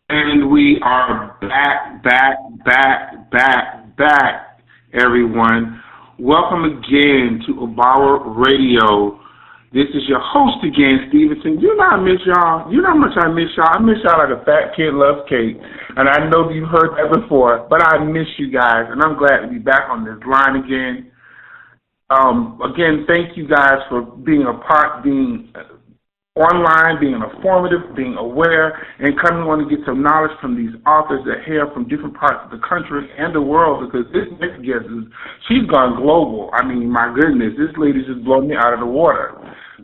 And we are back, everyone. Welcome again to UBAWA Radio. This is your host again, Stevenson. You know I miss y'all. You know how much I miss y'all. I miss y'all like a fat kid loves cake. And I know you've heard that before, but I miss you guys. And I'm glad to be back on this line again. Again, thank you guys for being online, being informative, being aware, and coming on to get some knowledge from these authors that hail from different parts of the country and the world, because this next guest she's gone global. I mean, my goodness, this lady just blown me out of the water.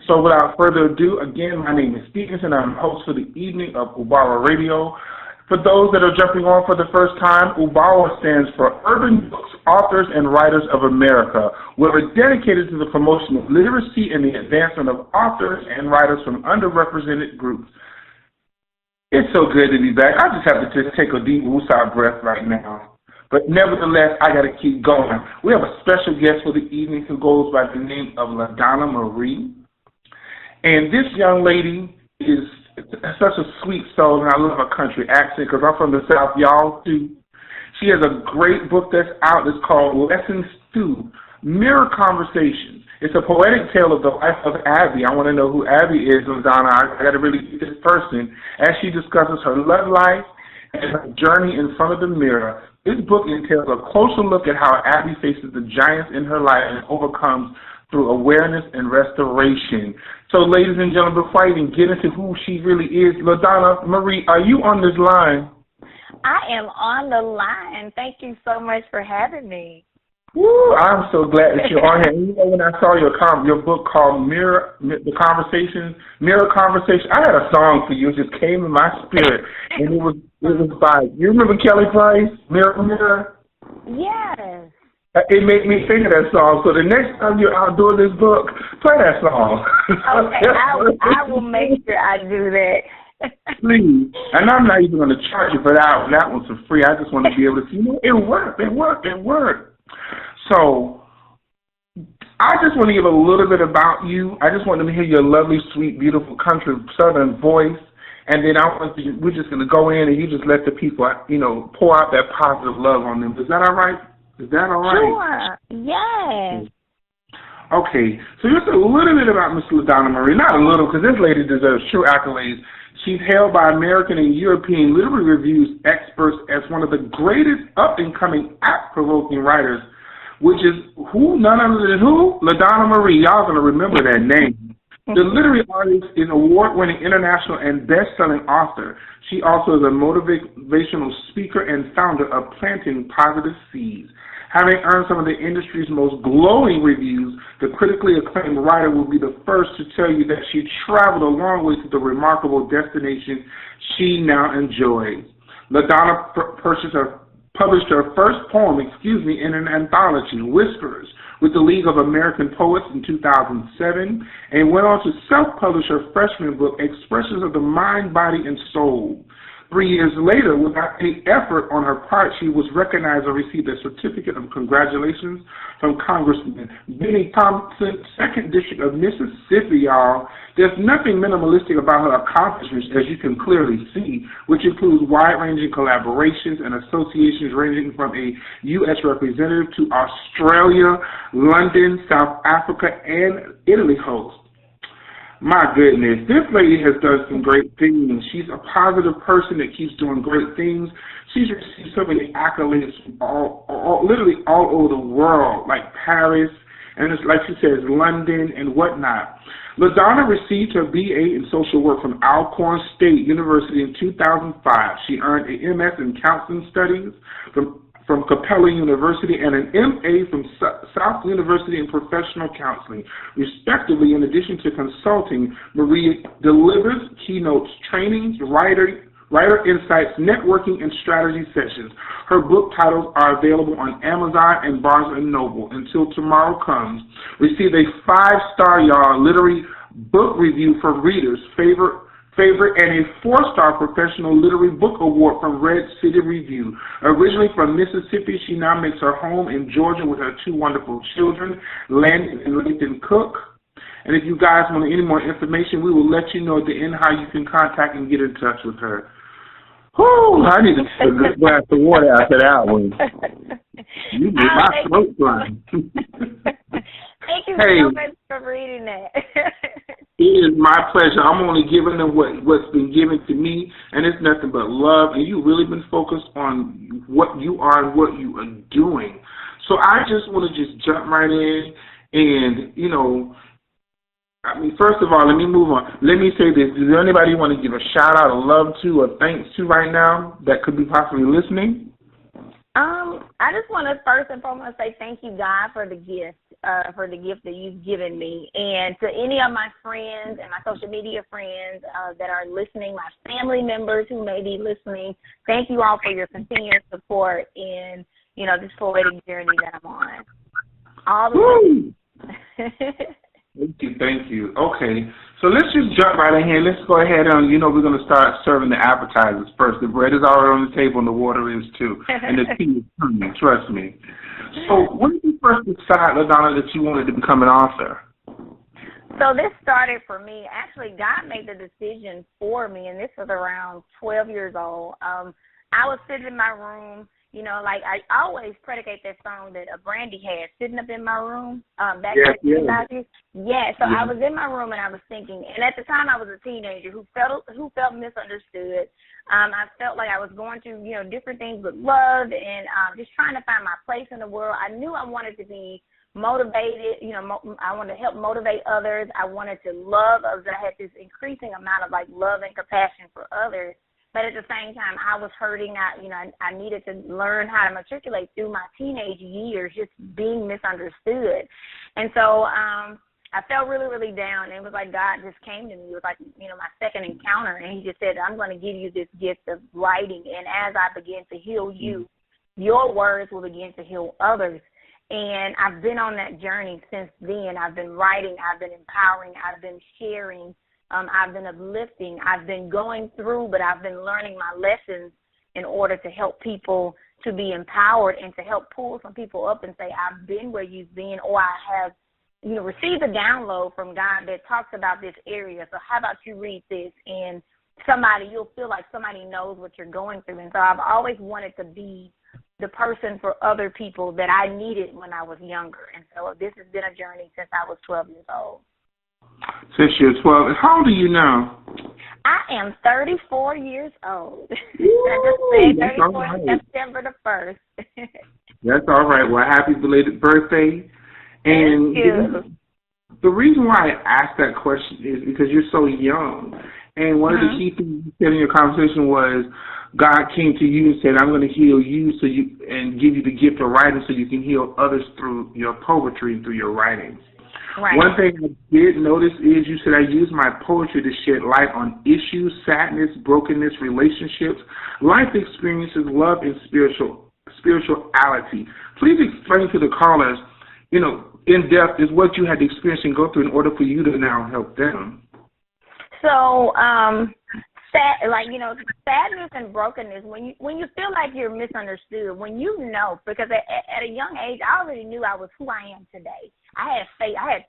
So without further ado, again, my name is Stevenson. I'm host for the evening of UBAWA Radio. For those that are jumping on for the first time, UBAWA stands for Urban Books, Authors, and Writers of America. We're dedicated to the promotion of literacy and the advancement of authors and writers from underrepresented groups. It's so good to be back. I just have to take a deep woosah breath right now. But nevertheless, I got to keep going. We have a special guest for the evening who goes by the name of LaDonna Marie. And this young lady is such a sweet soul, and I love her country accent because I'm from the South, y'all, too. She has a great book that's out. It's called Lessons 2, Mirror Conversations. It's a poetic tale of the life of Abby. I want to know who Abby is, LaDonna. I got to really get this person as she discusses her love life and her journey in front of the mirror. This book entails a closer look at how Abby faces the giants in her life and overcomes through awareness and restoration. So, ladies and gentlemen, before I even get into who she really is, LaDonna Marie, are you on this line? I am on the line. Thank you so much for having me. Woo, I'm so glad that you're on here. And you know, when I saw your book called Mirror Conversation, I had a song for you. It just came in my spirit, and it was by, you remember Kelly Price, Mirror Mirror? Yes. It made me think of that song. So the next time you're out doing this book, play that song. Okay, I will make sure I do that. Please. And I'm not even going to charge you for that one. That one's for free. I just want to be able to see, it worked. So I just want to give a little bit about you. I just want to hear your lovely, sweet, beautiful country southern voice. And then we're just going to go in and you just let the people, pour out that positive love on them. Is that all right? Is that all right? Sure. Yes. Okay. So just a little bit about Miss LaDonna Marie. Not a little, because this lady deserves true accolades. She's hailed by American and European literary reviews experts as one of the greatest up-and-coming act-provoking writers, which is none other than LaDonna Marie. Y'all going to remember that name. The literary artist is an award-winning international and best-selling author. She also is a motivational speaker and founder of Planting Positive Seeds. Having earned some of the industry's most glowing reviews, the critically acclaimed writer will be the first to tell you that she traveled a long way to the remarkable destination she now enjoys. LaDonna published her first poem, in an anthology, Whispers, with the League of American Poets in 2007, and went on to self-publish her freshman book, Expressions of the Mind, Body, and Soul. 3 years later, without any effort on her part, she was recognized and received a certificate of congratulations from Congressman Benny Thompson, 2nd District of Mississippi, y'all. There's nothing minimalistic about her accomplishments, as you can clearly see, which includes wide-ranging collaborations and associations ranging from a U.S. representative to Australia, London, South Africa, and Italy host. My goodness, this lady has done some great things. She's a positive person that keeps doing great things. She's received so many accolades from literally all over the world, like Paris, and it's like she says, London and whatnot. LaDonna received her BA in social work from Alcorn State University in 2005. She earned an MS in counseling studies from Capella University and an MA from South University in professional counseling, respectively. In addition to consulting, Maria delivers keynotes, trainings, writer insights, networking, and strategy sessions. Her book titles are available on Amazon and Barnes & Noble. Until Tomorrow Comes, receive a 5-star literary book review for readers' favorite and a 4-star professional literary book award from Red City Review. Originally from Mississippi, she now makes her home in Georgia with her 2 wonderful children, Landon and Layton Cook. And if you guys want any more information, we will let you know at the end how you can contact and get in touch with her. Whew, I need to take a good glass of water after that one. You made my throat burn. Thank you Hey, so much for reading that. it is my pleasure. I'm only giving them what's been given to me, and it's nothing but love. And you've really been focused on what you are and what you are doing. So I just want to just jump right in and, I mean, first of all, let me move on. Let me say this. Does anybody want to give a shout-out, a love to, or thanks to right now that could be possibly listening? I just want to first and foremost say thank you, God, for the gift that you've given me. And to any of my friends and my social media friends that are listening, my family members who may be listening, thank you all for your continued support in, this poetic journey that I'm on. All the way. Thank you. Okay, so let's just jump right in here. Let's go ahead and, we're going to start serving the appetizers first. The bread is already on the table and the water is too. And the tea is coming, trust me. So when did you first decide, LaDonna, that you wanted to become an author? So this started for me. Actually, God made the decision for me, and this was around 12 years old. I was sitting in my room. I always predicate that song that Brandy had, Sitting Up in My Room, back in the 1990s. Yeah, so I was in my room and I was thinking, and at the time I was a teenager who felt misunderstood. I felt like I was going through, different things with love and just trying to find my place in the world. I knew I wanted to be motivated, I wanted to help motivate others. I wanted to love others. I had this increasing amount of, love and compassion for others. But at the same time, I was hurting. I needed to learn how to matriculate through my teenage years, just being misunderstood. And so I felt really, really down. And it was like God just came to me. It was like, my second encounter. And he just said, I'm going to give you this gift of writing. And as I begin to heal you, your words will begin to heal others. And I've been on that journey since then. I've been writing. I've been empowering. I've been sharing. I've been uplifting. I've been going through, but I've been learning my lessons in order to help people to be empowered and to help pull some people up and say, I've been where you've been, or I have, received a download from God that talks about this area. So how about you read this? And you'll feel like somebody knows what you're going through. And so I've always wanted to be the person for other people that I needed when I was younger. And so this has been a journey since I was 12 years old. Since you're 12. How old are you now? I am 34 years old. Woo, I just said 34 right. September the 1st. That's all right. Well, happy belated birthday. And thank you. The reason why I asked that question is because you're so young. And one of the key things you said in your conversation was God came to you and said, I'm going to heal you and give you the gift of writing so you can heal others through your poetry and through your writing. Right. One thing I did notice is you said I use my poetry to shed light on issues, sadness, brokenness, relationships, life experiences, love, and spirituality. Please explain to the callers, in depth is what you had to experience and go through in order for you to now help them. So, sadness and brokenness, when you feel like you're misunderstood, because at a young age, I already knew I was who I am today. I had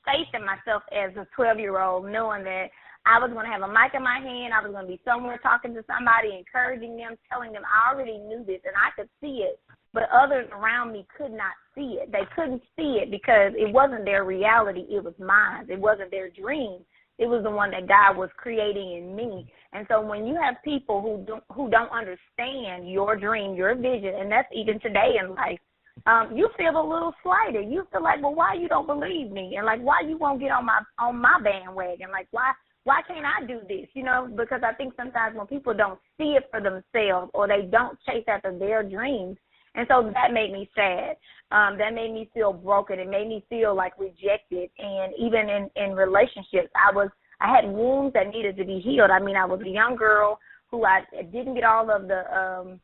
faith in myself as a 12-year-old, knowing that I was going to have a mic in my hand. I was going to be somewhere talking to somebody, encouraging them, telling them I already knew this, and I could see it, but others around me could not see it. They couldn't see it because it wasn't their reality. It was mine. It wasn't their dream. It was the one that God was creating in me. And so when you have people who don't understand your dream, your vision, and that's even today in life, you feel a little slighted. You feel like, well, why you don't believe me? And like, why you won't get on my bandwagon? Like, why can't I do this? Because I think sometimes when people don't see it for themselves or they don't chase after their dreams, and so that made me sad. That made me feel broken. It made me feel like rejected. And even in relationships, I had wounds that needed to be healed. I mean, I was a young girl who I didn't get all of the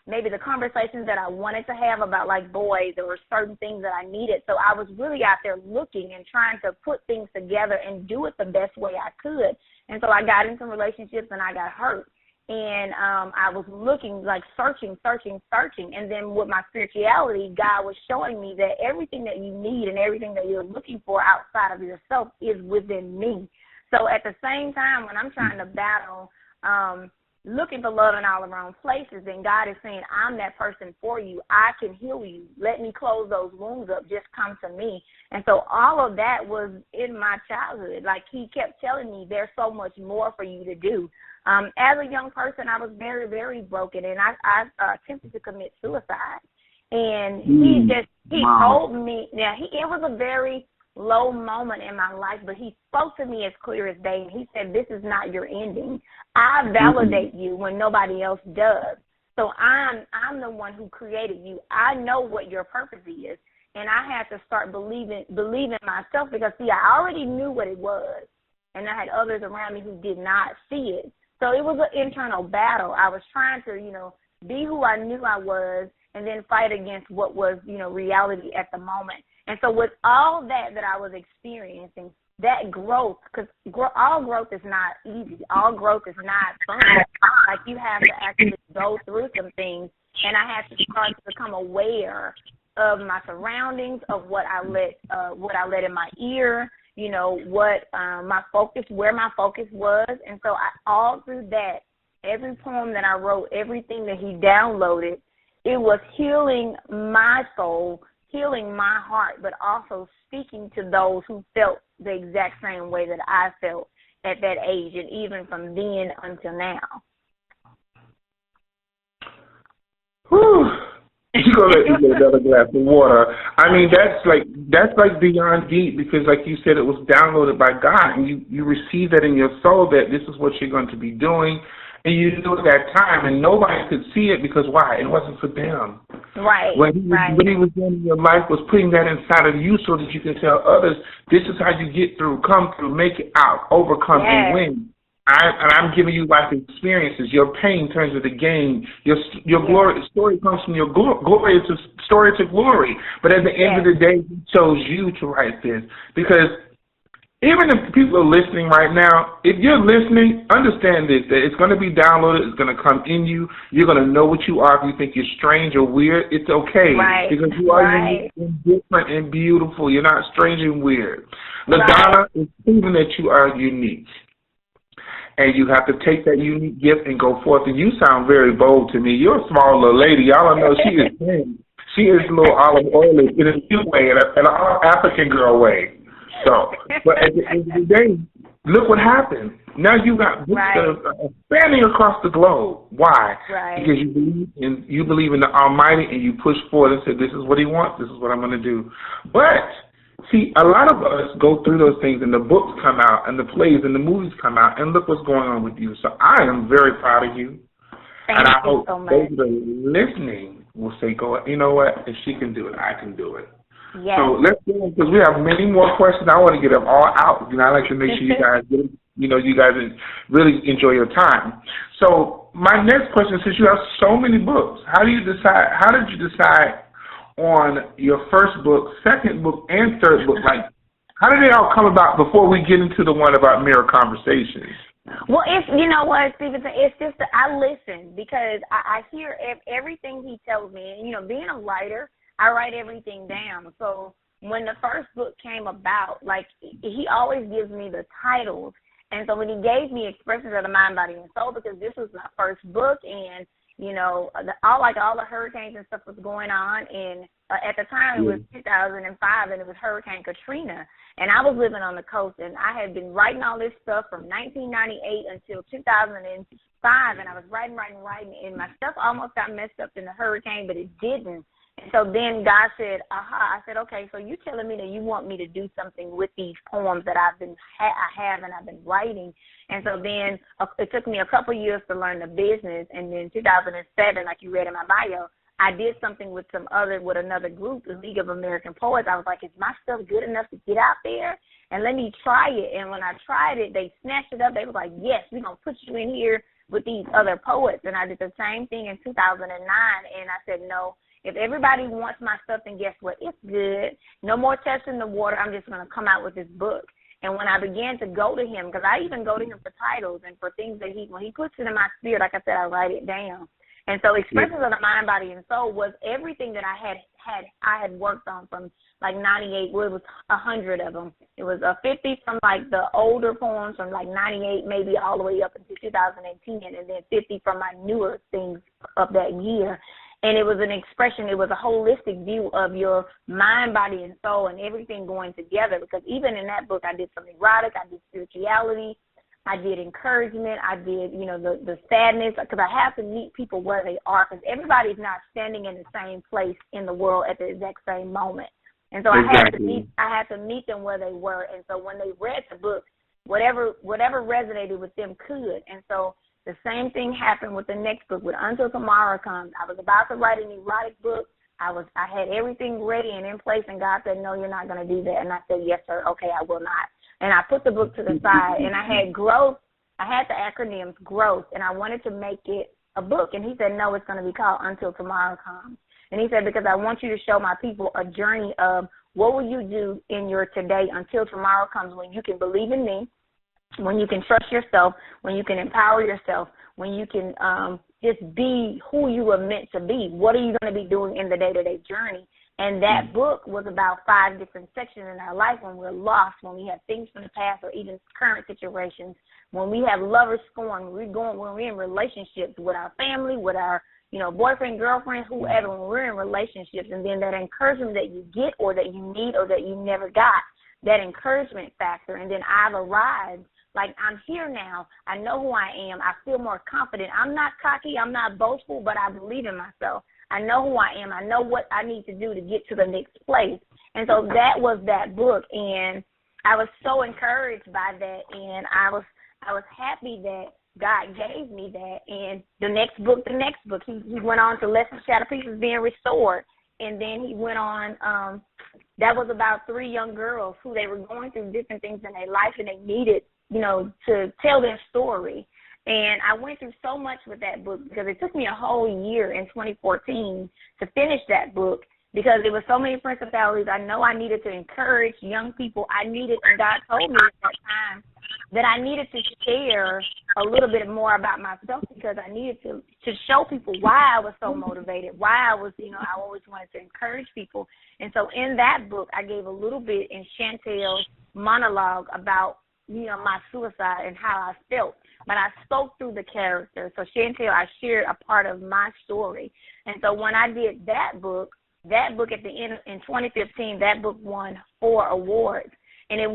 maybe the conversations that I wanted to have about like boys. There were certain things that I needed. So I was really out there looking and trying to put things together and do it the best way I could. And so I got in some relationships and I got hurt. And I was looking, like searching. And then with my spirituality, God was showing me that everything that you need and everything that you're looking for outside of yourself is within me. So at the same time, when I'm trying to battle, looking for love in all the wrong places, and God is saying, I'm that person for you. I can heal you. Let me close those wounds up. Just come to me. And so all of that was in my childhood. Like, he kept telling me there's so much more for you to do. As a young person, I was very, very broken, and I attempted to commit suicide. And he told me, it was a very low moment in my life, but he spoke to me as clear as day, and he said, this is not your ending. I validate you when nobody else does. So I'm the one who created you. I know what your purpose is, and I had to start believing myself, because, see, I already knew what it was, and I had others around me who did not see it. So it was an internal battle. I was trying to, be who I knew I was, and then fight against what was, reality at the moment. And so with all that I was experiencing, that growth, because all growth is not easy. All growth is not fun. Like, you have to actually go through some things, and I had to start to become aware of my surroundings, of what I let in my ear, what where my focus was. And so all through that, every poem that I wrote, everything that he downloaded, it was healing my soul, healing my heart, but also speaking to those who felt the exact same way that I felt at that age, and even from then until now. Whew. You gonna let me get another glass of water. I mean, that's like beyond deep, because, like you said, it was downloaded by God, and you receive that in your soul, that this is what you're going to be doing, and you knew at that time, and nobody could see it, because why? It wasn't for them. Right. What he was doing in your life was putting that inside of you, so that you can tell others, this is how you get through, come through, make it out, overcome, and win. I'm giving you life experiences. Your pain turns into gain. Your glory story comes from your glory to story to glory. But at the end of the day, he chose you to write this, because even if people are listening right now, if you're listening, understand this, that it's going to be downloaded, it's going to come in you. You're going to know what you are. If you think you're strange or weird, it's okay. Right. Because you are unique and different and beautiful. You're not strange and weird. LaDonna is proving that you are unique. And you have to take that unique gift and go forth. And you sound very bold to me. You're a small little lady. Y'all don't know she is thin. She is a little olive oily in a cute way, in an African girl way. So, but at the end of the day, look what happened. Now you got books that are spanning across the globe. Why? Because you believe in the Almighty, and you push forward and say, this is what he wants, this is what I'm going to do. But see, a lot of us go through those things, and the books come out, and the plays and the movies come out, and look what's going on with you. So I am very proud of you. Thank I you hope so much. those that are listening will say, you know what, if she can do it, I can do it. Yes. So let's go, because we have many more questions. I want to get them all out. I like to make sure you guys get, you guys really enjoy your time. So my next question, since you have so many books, how did you decide on your first book, second book, and third book? Like, how did they all come about before we get into the one about Mirror Conversations? Well, you know what, Stephen, it's just that I listen, because I hear everything he tells me. And, being a writer, I write everything down. So when the first book came about, like, he always gives me the titles. And so when he gave me Expressions of the Mind, Body, and Soul, because this was my first book, and all the hurricanes and stuff was going on, and at the time it was 2005, and it was Hurricane Katrina, and I was living on the coast, and I had been writing all this stuff from 1998 until 2005, and I was writing, and my stuff almost got messed up in the hurricane, but it didn't. And so then God said, I said, okay, so you telling me that you want me to do something with these poems that I have and I've been writing. And so then it took me a couple years to learn the business. And then 2007, like you read in my bio, I did something with another group, the League of American Poets. I was like, is my stuff good enough to get out there? And let me try it. And when I tried it, they snatched it up. They were like, yes, we're going to put you in here with these other poets. And I did the same thing in 2009. And I said, no. If everybody wants my stuff, then guess what? It's good. No more testing the water. I'm just going to come out with this book. And when I began to go to him, because I even go to him for titles and for things that when he puts it in my spirit, like I said, I write it down. And so Expressions of the Mind, Body, and Soul was everything that I had worked on from like 98, where it was 100 of them. It was 50 from like the older poems from like 98, maybe all the way up into 2010, and then 50 from my newer things of that year. And it was an expression, it was a holistic view of your mind, body, and soul and everything going together, because even in that book I did some erotic, I did spirituality, I did encouragement, I did, the sadness, because I have to meet people where they are, because everybody's not standing in the same place in the world at the exact same moment. And so exactly. I had to meet them where they were. And so when they read the book, whatever resonated with them could. And so the same thing happened with the next book, with Until Tomorrow Comes. I was about to write an erotic book. I had everything ready and in place, and God said, no, you're not going to do that. And I said, yes, sir. Okay, I will not. And I put the book to the side, and I had growth. I had the acronyms growth, and I wanted to make it a book. And he said, no, it's going to be called Until Tomorrow Comes. And he said, because I want you to show my people a journey of what will you do in your today until tomorrow comes, when you can believe in me, when you can trust yourself, when you can empower yourself, when you can just be who you were meant to be. What are you going to be doing in the day-to-day journey? And that book was about 5 different sections in our life, when we're lost, when we have things from the past or even current situations, when we have lovers scorn, when we're in relationships with our family, with our boyfriend, girlfriend, whoever, when we're in relationships, and then that encouragement that you get or that you need or that you never got, that encouragement factor. And then I've arrived, like I'm here now. I know who I am. I feel more confident. I'm not cocky. I'm not boastful, but I believe in myself. I know who I am. I know what I need to do to get to the next place. And so that was that book, and I was so encouraged by that, and I was happy that God gave me that. And the next book, he went on to Lessons, Shadow Pieces Being Restored. And then he went on, that was about 3 young girls who they were going through different things in their life, and they needed, to tell their story. And I went through so much with that book, because it took me a whole year in 2014 to finish that book, because there were so many principalities. I know I needed to encourage young people. And God told me at that time that I needed to share a little bit more about myself, because I needed to show people why I was so motivated, why I was, I always wanted to encourage people. And so in that book, I gave a little bit in Chantel's monologue about, my suicide and how I felt. But I spoke through the character. So Chantel, I shared a part of my story. And so when I did that book at the end in 2015, that book won 4 awards. And I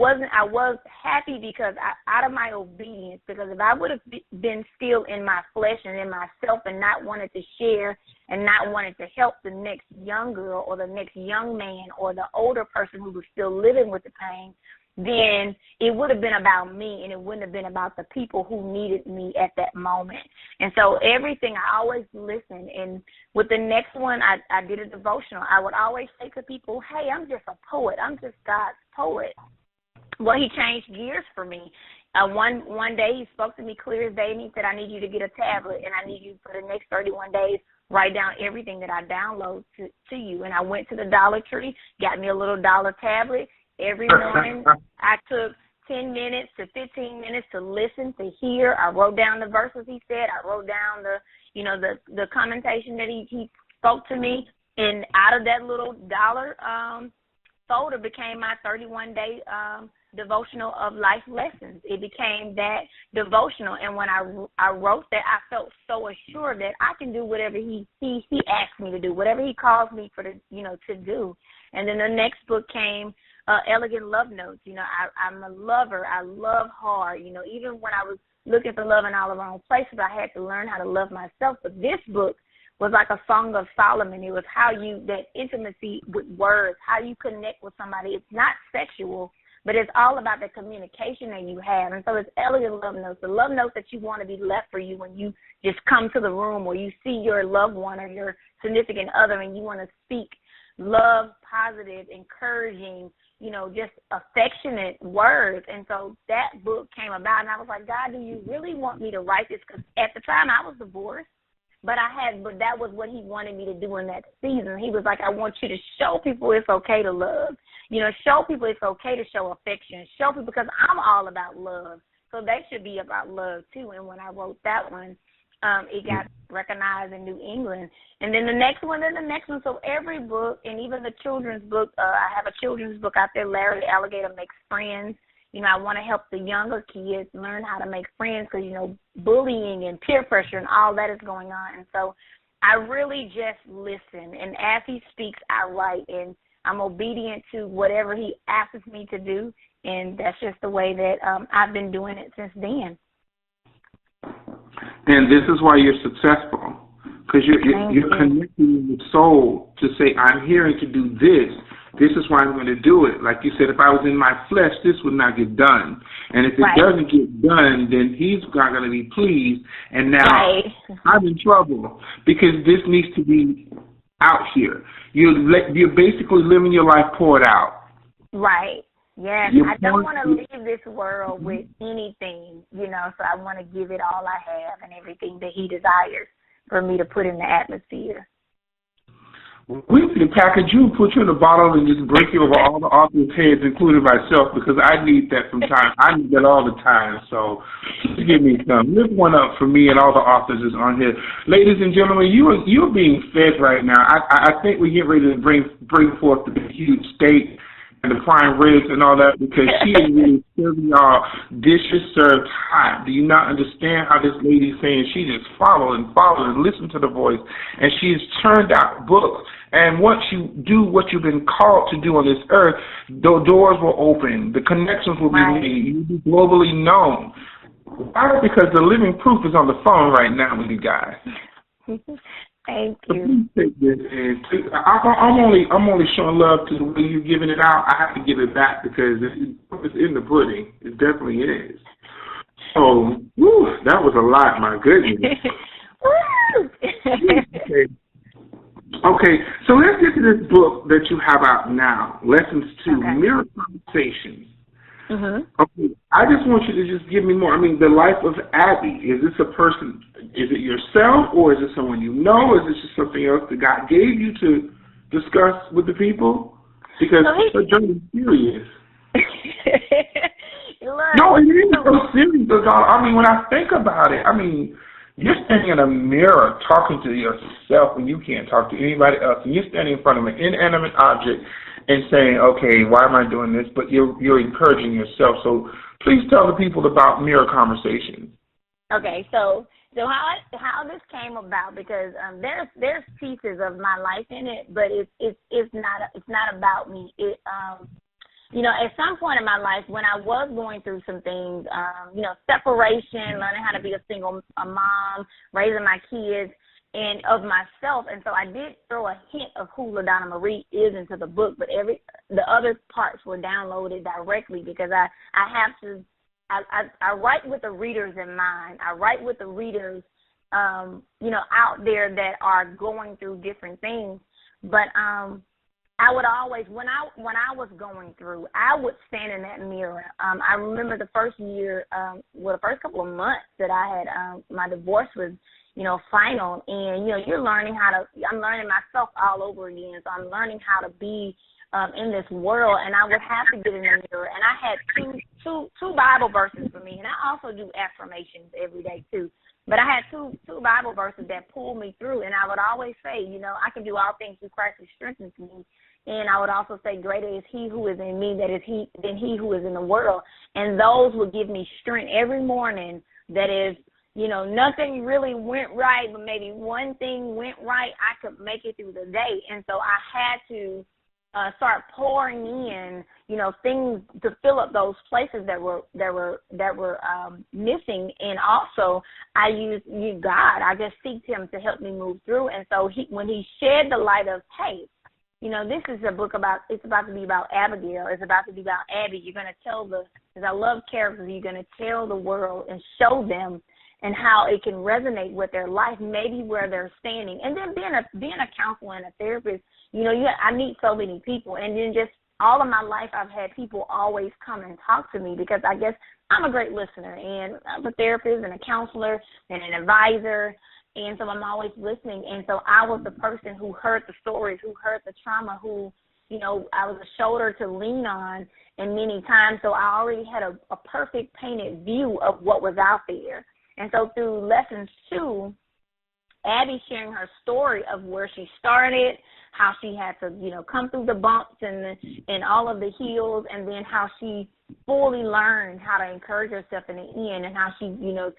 was happy because out of my obedience, because if I would have been still in my flesh and in myself and not wanted to share and not wanted to help the next young girl or the next young man or the older person who was still living with the pain, then it would have been about me, and it wouldn't have been about the people who needed me at that moment. And so everything, I always listened. And with the next one, I did a devotional. I would always say to people, hey, I'm just a poet. I'm just God's poet. Well, he changed gears for me. One day he spoke to me clear as day, and he said, I need you to get a tablet, and I need you for the next 31 days, write down everything that I download to you. And I went to the Dollar Tree, got me a little dollar tablet. Every morning I took 10 minutes to 15 minutes to listen, to hear. I wrote down the verses he said. I wrote down the commentation that he spoke to me. And out of that little dollar folder became my 31-day devotional of life lessons. It became that devotional. And when I wrote that, I felt so assured that I can do whatever he asked me to do, whatever he calls me to do. And then the next book came, Elegant Love Notes. I'm a lover. I love hard. Even when I was looking for love in all the wrong places, I had to learn how to love myself. But this book was like a Song of Solomon. It was that intimacy with words, how you connect with somebody. It's not sexual, but it's all about the communication that you have. And so it's elegant love notes, the love notes that you want to be left for you when you just come to the room or you see your loved one or your significant other and you want to speak love, positive, encouraging, just affectionate words. And so that book came about, and I was like, God, do you really want me to write this? Because at the time I was divorced, but that was what he wanted me to do in that season. He was like, I want you to show people it's okay to love. Show people it's okay to show affection. Show people, because I'm all about love. So they should be about love too. And when I wrote that one, it got recognized in New England. And then the next one, and the next one. So every book, and even the children's book, I have a children's book out there, Larry the Alligator Makes Friends. You know, I want to help the younger kids learn how to make friends because, you know, bullying and peer pressure and all that is going on. And so I really just listen. And as he speaks, I write. And I'm obedient to whatever he asks me to do. And that's just the way that I've been doing it since then. And this is why you're successful, because you're connecting your soul to say, I'm here to do this. This is why I'm going to do it. Like you said, if I was in my flesh, this would not get done. And if it doesn't get done, then he's not going to be pleased. And now I'm in trouble because this needs to be out here. You're basically living your life poured out. Right. Yes, I don't want to leave this world with anything, you know, so I want to give it all I have and everything that he desires for me to put in the atmosphere. We need to package you, put you in a bottle, and just break you over all the authors' heads, including myself, because I need that from time. I need that all the time. So just give me some. Lift one up for me and all the authors is on here. Ladies and gentlemen, you're being fed right now. I think we get ready to bring forth the huge steak and the prime ribs and all that, because she is really serving y'all dishes served hot. Do you not understand how this lady's saying she just followed and listened to the voice, and she's turned out books. And once you do what you've been called to do on this earth, the doors will open, the connections will be made, you'll be globally known. Why? Because the living proof is on the phone right now with you guys. Thank you. So please take this. I'm only showing love to the way you're giving it out. I have to give it back because it's in the pudding. It definitely is. So, that was a lot. My goodness. Okay. So let's get to this book that you have out now, Lessons 2, Mirror Conversations. Okay, I just want you to just give me more. I mean, the life of Abby. Is this a person? Is it yourself, or is it someone you know? Is this just something else that God gave you to discuss with the people? Because her journey is serious. No, it is so serious. I mean, when I think about it, I mean, you're standing in a mirror talking to yourself when you can't talk to anybody else, and you're standing in front of an inanimate object and saying, okay, why am I doing this? But you're encouraging yourself. So please tell the people about Mirror Conversations. Okay, so how this came about, because there's pieces of my life in it, but it's not about me. You know, at some point in my life when I was going through some things, you know, separation, learning how to be a single mom, raising my kids, and of myself, and so I did throw a hint of who LaDonna Marie is into the book, but the other parts were downloaded directly because I have to. I write with the readers in mind. I write with the readers, you know, out there that are going through different things. But I would always, when I was going through, I would stand in that mirror. I remember the first year, the first couple of months that I had, my divorce was, you know, final, and, you know, I'm learning myself all over again, so I'm learning how to be in this world, and I would have to get in the mirror, and I had two Bible verses for me, and I also do affirmations every day, too, but I had two Bible verses that pulled me through, and I would always say, you know, I can do all things through Christ who strengthens me, and I would also say, greater is he who is in me than he who is in the world, and those would give me strength every morning. That is, you know, nothing really went right, but maybe one thing went right, I could make it through the day. And so I had to start pouring in, you know, things to fill up those places that were missing. And also I used God. I just seeked him to help me move through. And so when he shed the light of, hey, you know, this is a book it's about to be about Abigail. It's about to be about Abby. You're going to tell because I love characters, you're going to tell the world and show them and how it can resonate with their life, maybe where they're standing. And then being a counselor and a therapist, you know, I meet so many people. And then just all of my life I've had people always come and talk to me because I guess I'm a great listener. And I'm a therapist and a counselor and an advisor. And so I'm always listening. And so I was the person who heard the stories, who heard the trauma, who, you know, I was a shoulder to lean on and many times. So I already had a perfect painted view of what was out there. And so through lessons 2, Abby sharing her story of where she started, how she had to, come through the bumps and all of the hills, and then how she fully learned how to encourage herself in the end, and how she,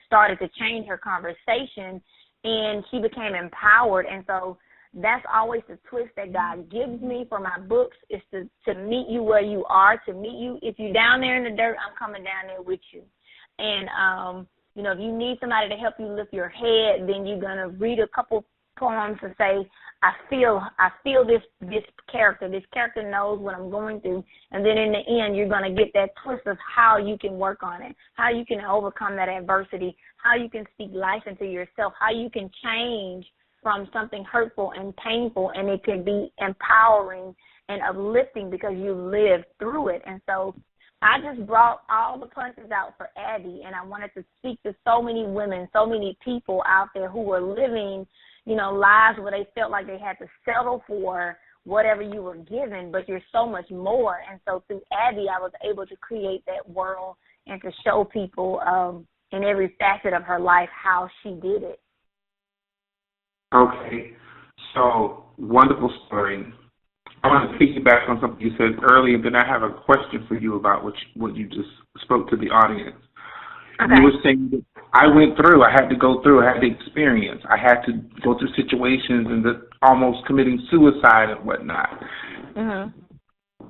started to change her conversation, and she became empowered. And so that's always the twist that God gives me for my books, is to meet you where you are, to meet you. If you're down there in the dirt, I'm coming down there with you. And, if you need somebody to help you lift your head, then you're going to read a couple poems and say, I feel this character. This character knows what I'm going through. And then in the end, you're going to get that twist of how you can work on it, how you can overcome that adversity, how you can speak life into yourself, how you can change from something hurtful and painful, and it can be empowering and uplifting because you lived through it. And so I just brought all the punches out for Abby, and I wanted to speak to so many women, so many people out there who were living, lives where they felt like they had to settle for whatever you were given, but you're so much more. And so through Abby, I was able to create that world and to show people in every facet of her life how she did it. Okay, so wonderful story. I want to piggyback on something you said earlier, and then I have a question for you about what you just spoke to the audience. Okay. You were saying that I had to go through, I had to experience. I had to go through situations and almost committing suicide and whatnot. Mm-hmm.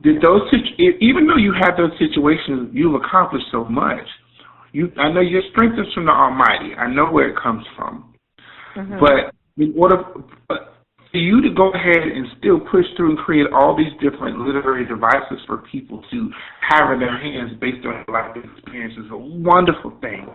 Even though you had those situations, you've accomplished so much. I know your strength is from the Almighty. I know where it comes from. Mm-hmm. But in order for you to go ahead and still push through and create all these different literary devices for people to have in their hands based on life experience is a wonderful thing.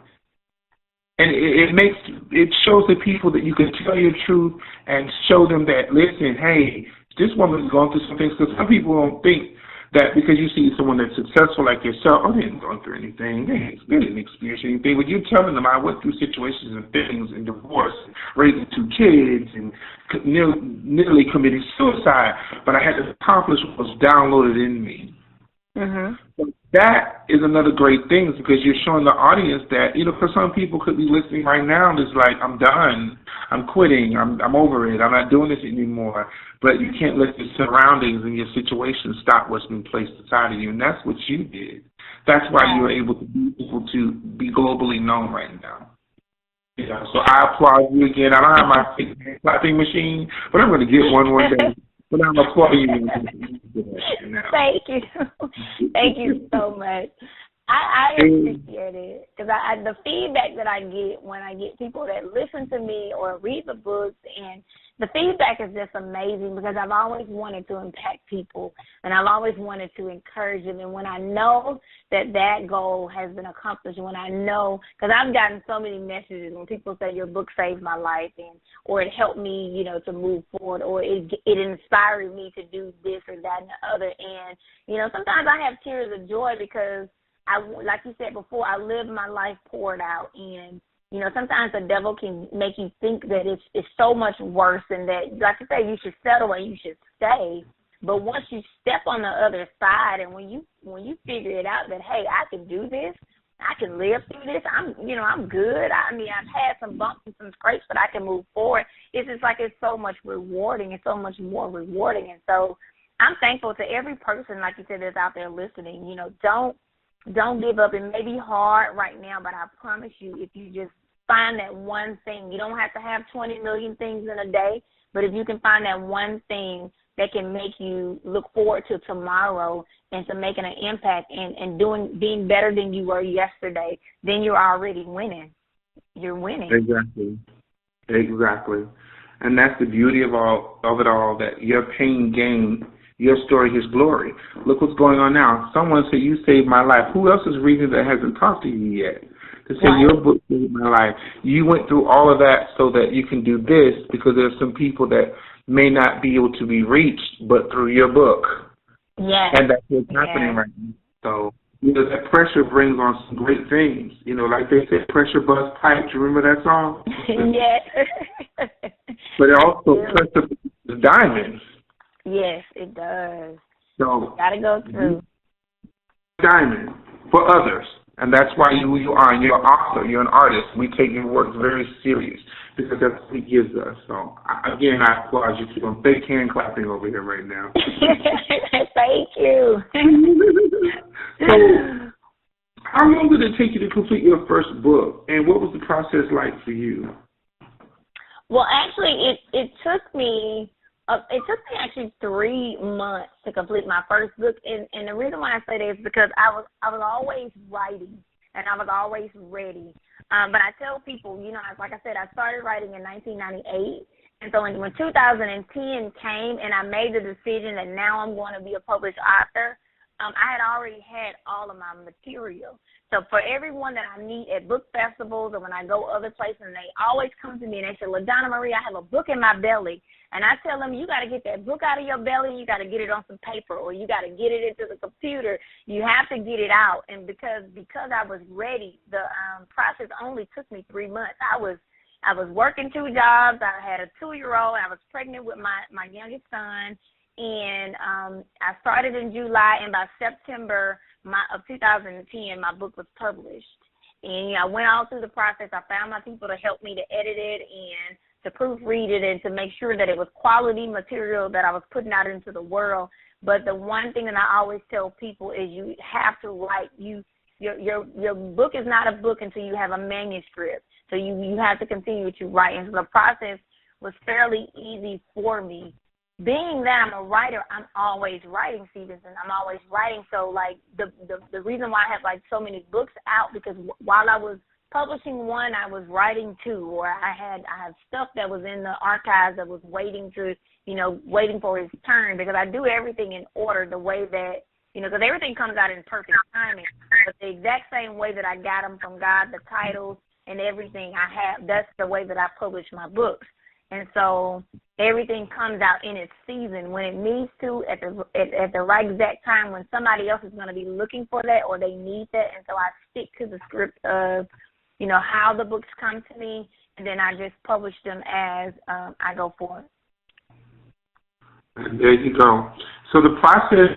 And it shows the people that you can tell your truth and show them that, listen, hey, this woman's going through some things, because some people don't think that because you see someone that's successful like yourself, they didn't go through anything, they didn't experience anything. But you're telling them, I went through situations and things and divorce, raising 2 kids, and nearly committing suicide, but I had to accomplish what was downloaded in me. Mm-hmm. So that is another great thing, because you're showing the audience that, because some people could be listening right now and it's like, I'm done, I'm quitting, I'm over it, I'm not doing this anymore. But you can't let your surroundings and your situation stop what's been placed inside of you, and that's what you did. That's why you're able to be globally known right now. So I applaud you again. I don't have my clapping machine, but I'm going to get one day. But I'm applauding you. Thank you. Thank you so much. I appreciate it, because the feedback that I get when I get people that listen to me or read the books, and the feedback is just amazing, because I've always wanted to impact people, and I've always wanted to encourage them. And when I know that goal has been accomplished, when I know, because I've gotten so many messages when people say your book saved my life, or it helped me, to move forward, or it inspired me to do this or that and the other. And, sometimes I have tears of joy, because like you said before, I live my life poured out, and sometimes the devil can make you think that it's so much worse, and that, like you say, you should settle and you should stay. But once you step on the other side, and when you figure it out that, hey, I can do this, I can live through this, I'm good. I've had some bumps and some scrapes, but I can move forward. It's just like it's so much rewarding. It's so much more rewarding. And so I'm thankful to every person, like you said, that's out there listening. Don't give up. It may be hard right now, but I promise you, if you just find that one thing, you don't have to have 20 million things in a day, but if you can find that one thing that can make you look forward to tomorrow and to making an impact and being better than you were yesterday, then you're already winning. You're winning. Exactly. And that's the beauty of it all, that your pain gained your story, his glory. Look what's going on now. Someone said, you saved my life. Who else is reading that hasn't talked to you yet? To say your book saved my life. You went through all of that so that you can do this, because there's some people that may not be able to be reached but through your book. Yes. And that's what's happening right now. So, that pressure brings on some great things. Like they said, pressure busts pipes. You remember that song? Yes. But it also pressure busts diamonds. Yes, it does. So gotta go through. Diamond for others. And that's why you are. You're an author. You're an artist. We take your work very serious because that's what he gives us. So, again, I applaud you. I'm fake hand clapping over here right now. Thank you. So, how long did it take you to complete your first book, and what was the process like for you? Well, actually, it took me actually 3 months to complete my first book, and the reason why I say that is because I was always writing, and I was always ready. But I tell people, you know, like I said, I started writing in 1998, and so when 2010 came and I made the decision that now I'm going to be a published author, I had already had all of my material. So for everyone that I meet at book festivals or when I go other places, and they always come to me and they say, LaDonna Marie, I have a book in my belly. And I tell them, you got to get that book out of your belly, you got to get it on some paper, or you got to get it into the computer. You have to get it out. And because I was ready, the process only took me 3 months. I was working 2 jobs. I had a 2-year-old. I was pregnant with my youngest son. And I started in July, and by September of 2010, my book was published. And I went all through the process. I found my people to help me to edit it and to proofread it and to make sure that it was quality material that I was putting out into the world. But the one thing that I always tell people is you have to write. Your book is not a book until you have a manuscript. So you have to continue to write. And so the process was fairly easy for me. Being that I'm a writer, I'm always writing, Stevenson. I'm always writing. So, like, the reason why I have, like, so many books out, because while I was publishing one, I was writing 2, or I have stuff that was in the archives that was waiting for its turn, because I do everything in order the way that, because everything comes out in perfect timing. But the exact same way that I got them from God, the titles and everything I have, that's the way that I publish my books. And so everything comes out in its season when it needs to, at the right exact time when somebody else is going to be looking for that or they need that. And so I stick to the script of, how the books come to me, and then I just publish them as I go forward. There you go. So the process,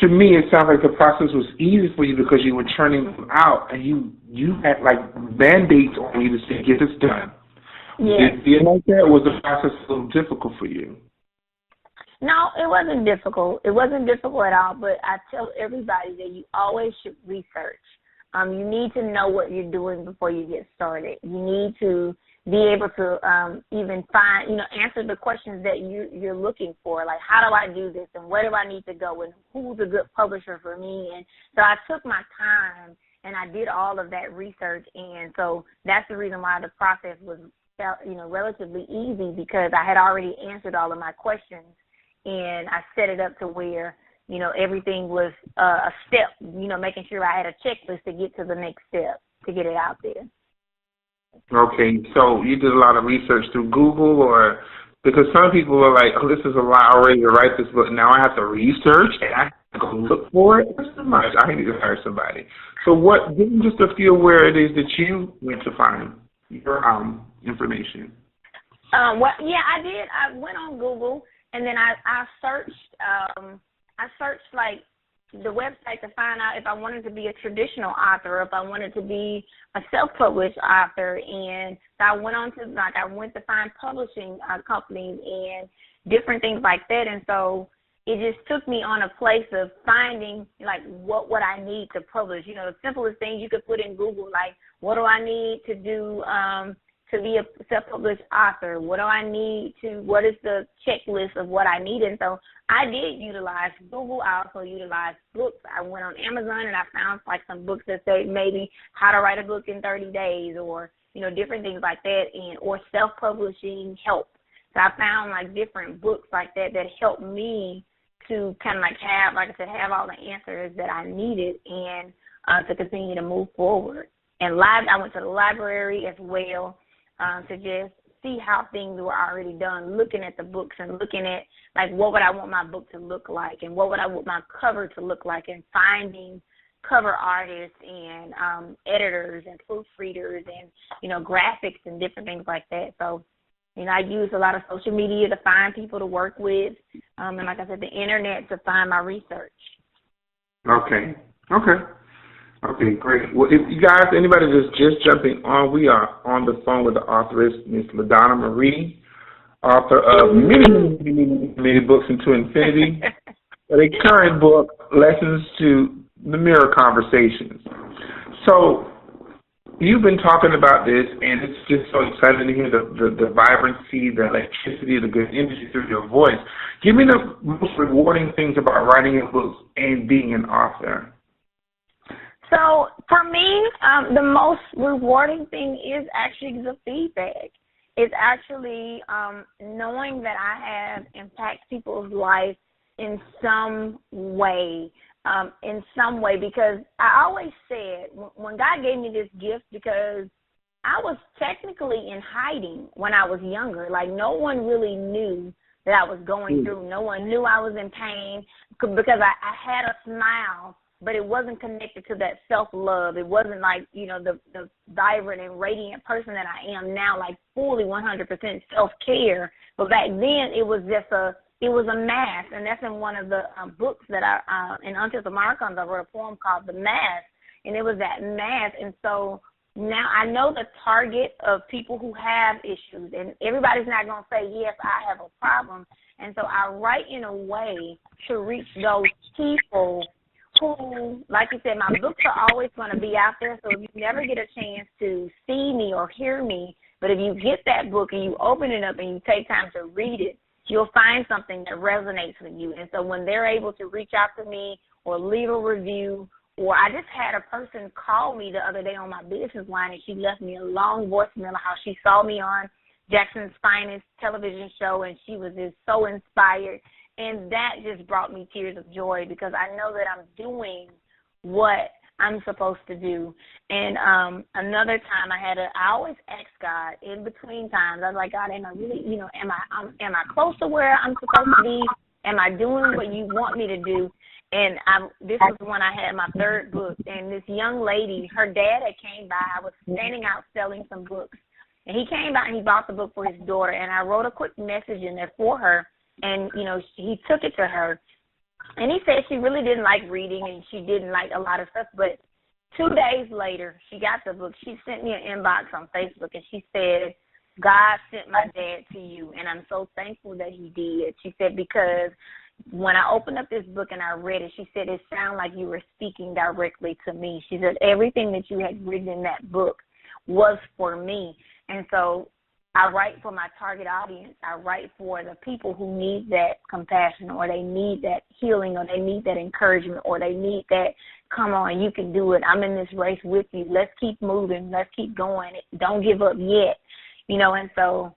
to me, it sounds like the process was easy for you because you were churning them out, and you had, like, Band-Aids on you to say, get this done. Yeah. Did you like that, or was the process a little difficult for you? No, it wasn't difficult. It wasn't difficult at all, but I tell everybody that you always should research. You need to know what you're doing before you get started. You need to be able to even find, answer the questions that you're looking for, like how do I do this and where do I need to go and who's a good publisher for me. And so I took my time and I did all of that research, and so that's the reason why the process was relatively easy, because I had already answered all of my questions, and I set it up to where, everything was a step, making sure I had a checklist to get to the next step to get it out there. Okay, so you did a lot of research through Google, or because some people are like, oh, this is a lot already to write this book. Now I have to research and I have to go look for it. That's too much. I need to hire somebody. So give me just a feel where it is that you went to find your information. I did. I went on Google, and then I searched. I searched like the website to find out if I wanted to be a traditional author, if I wanted to be a self-published author, and so I went to find publishing companies and different things like that, and so it just took me on a place of finding, like, what would I need to publish. The simplest things you could put in Google, like, what do I need to do to be a self-published author? What is the checklist of what I need? And so I did utilize Google. I also utilized books. I went on Amazon and I found, like, some books that say maybe how to write a book in 30 days or, different things like that, or self-publishing help. So I found, like, different books like that helped me to kind of, like, have all the answers that I needed and to continue to move forward. And I went to the library as well to just see how things were already done, looking at the books and looking at, like, what would I want my book to look like and what would I want my cover to look like, and finding cover artists and editors and proofreaders and, graphics and different things like that. So, I use a lot of social media to find people to work with, and, like I said, the internet to find my research. Okay. Okay, great. Well, if you guys, anybody that's just jumping on, we are on the phone with the authoress, Miss LaDonna Marie, author of many books into infinity. A current book, Lessons to the Mirror Conversations. So you've been talking about this, and it's just so exciting to hear the vibrancy, the electricity, the good energy through your voice. Give me the most rewarding things about writing your books and being an author. So for me, the most rewarding thing is actually the feedback. It's actually knowing that I have impacted people's life in some way, because I always said when God gave me this gift, because I was technically in hiding when I was younger. Like, no one really knew that I was going through. No one knew I was in pain because I had a smile, but it wasn't connected to that self-love. It wasn't like, the vibrant and radiant person that I am now, like fully 100% self-care. But back then it was just it was a mask, and that's in one of the books that in Until the Marcons, I wrote a poem called The Mask, and it was that mask. And so now I know the target of people who have issues, and everybody's not going to say, yes, I have a problem. And so I write in a way to reach those people who, like you said, my books are always going to be out there, so if you never get a chance to see me or hear me, but if you get that book and you open it up and you take time to read it, you'll find something that resonates with you. And so when they're able to reach out to me or leave a review, or I just had a person call me the other day on my business line, and she left me a long voicemail of how she saw me on Jackson's Finest television show, and she was just so inspired. And that just brought me tears of joy, because I know that I'm doing what I'm supposed to do. And another time I always ask God in between times. I was like, God, am I really, am I close to where I'm supposed to be? Am I doing what you want me to do? And this was when I had my third book, and this young lady, her dad had came by. I was standing out selling some books, and he came by and he bought the book for his daughter, and I wrote a quick message in there for her, and, he took it to her. And he said she really didn't like reading and she didn't like a lot of stuff. But 2 days later, she got the book. She sent me an inbox on Facebook, and she said, God sent my dad to you, and I'm so thankful that he did. She said, because when I opened up this book and I read it, she said, it sounded like you were speaking directly to me. She said, everything that you had written in that book was for me. And so I write for my target audience. I write for the people who need that compassion, or they need that healing, or they need that encouragement, or they need that, come on, you can do it. I'm in this race with you. Let's keep moving. Let's keep going. Don't give up yet. And so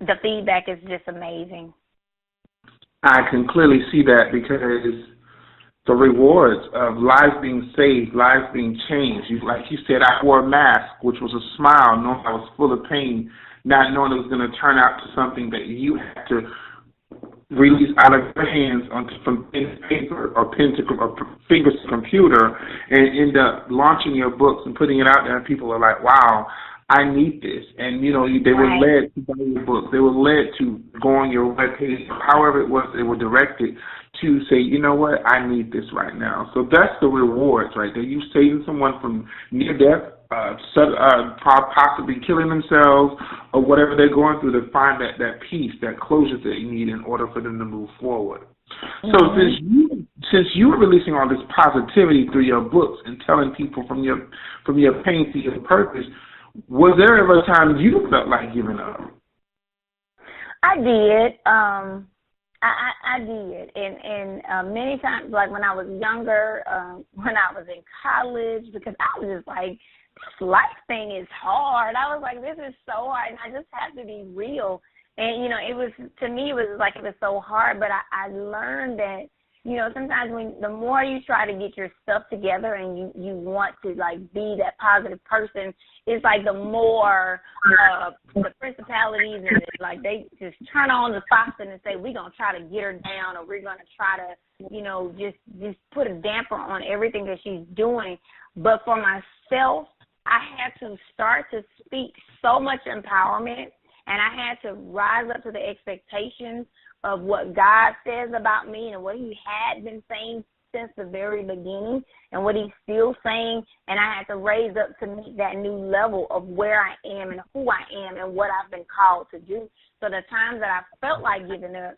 the feedback is just amazing. I can clearly see that, because the rewards of lives being saved, lives being changed. Like you said, I wore a mask, which was a smile, knowing I was full of pain, not knowing it was going to turn out to something that you had to release out of your hands from pen to paper, or fingers to computer, and end up launching your books and putting it out there, and people are like, wow, I need this. And, they were led to buy your books. They were led to go on your webpage, however it was, they were directed to say, you know what, I need this right now. So that's the rewards right there. You saving someone from near death, possibly killing themselves, or whatever they're going through, to find that peace, that closure that you need in order for them to move forward. Mm-hmm. So since you were releasing all this positivity through your books and telling people from your pain to your purpose, was there ever a time you felt like giving up? I did. I did, and many times, like when I was younger, when I was in college, because I was just like, this life thing is hard. I was like, this is so hard, and I just have to be real. And, it was, to me, it was like it was so hard, but I learned that, sometimes the more you try to get your stuff together and you want to, like, be that positive person, it's like the more the principalities, and like they just turn on the faucet and say, we're going to try to get her down, or we're going to try to, just put a damper on everything that she's doing. But for myself, I had to start to speak so much empowerment, and I had to rise up to the expectations of what God says about me and what he had been saying since the very beginning and what he's still saying, and I had to raise up to meet that new level of where I am and who I am and what I've been called to do. So the times that I felt like giving up,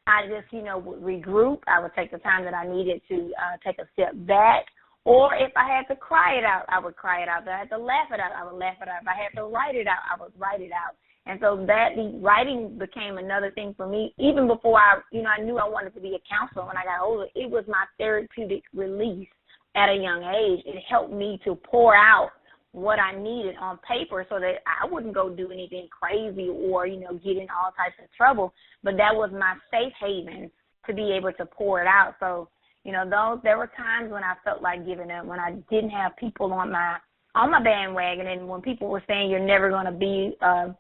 I just, would regroup. I would take the time that I needed to take a step back. Or if I had to cry it out, I would cry it out. If I had to laugh it out, I would laugh it out. If I had to write it out, I would write it out. And so the writing became another thing for me. Even before I knew I wanted to be a counselor when I got older, it was my therapeutic release at a young age. It helped me to pour out what I needed on paper so that I wouldn't go do anything crazy or, get in all types of trouble. But that was my safe haven to be able to pour it out. So, there were times when I felt like giving up, when I didn't have people on my bandwagon, and when people were saying you're never going to be a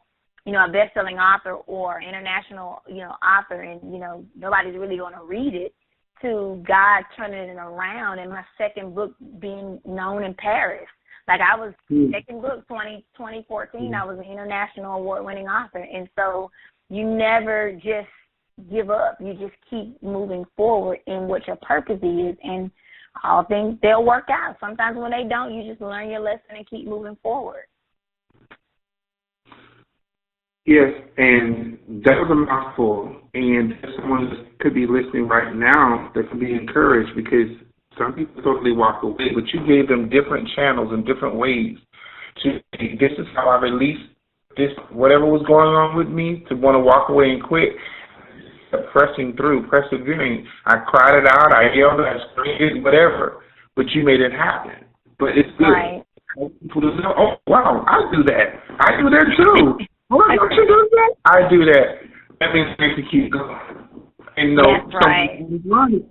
best-selling author or international, author, and, nobody's really going to read it, to God turning it around and my second book being known in Paris. Like I was second book, 2014, I was an international award-winning author. And so you never just give up. You just keep moving forward in what your purpose is, and all things, they'll work out. Sometimes when they don't, you just learn your lesson and keep moving forward. Yes, and that was a mouthful. And someone that could be listening right now that could be encouraged, because some people totally walk away, but you gave them different channels and different ways to, this is how I released this, whatever was going on with me, to want to walk away and quit. Pressing through, persevering. I cried it out, I yelled, I screamed, whatever, but you made it happen. But it's good. Right. People to know, oh, wow, I do that. I do that too. Oh, don't you do that? I do that. That means I have to keep going. And That's right.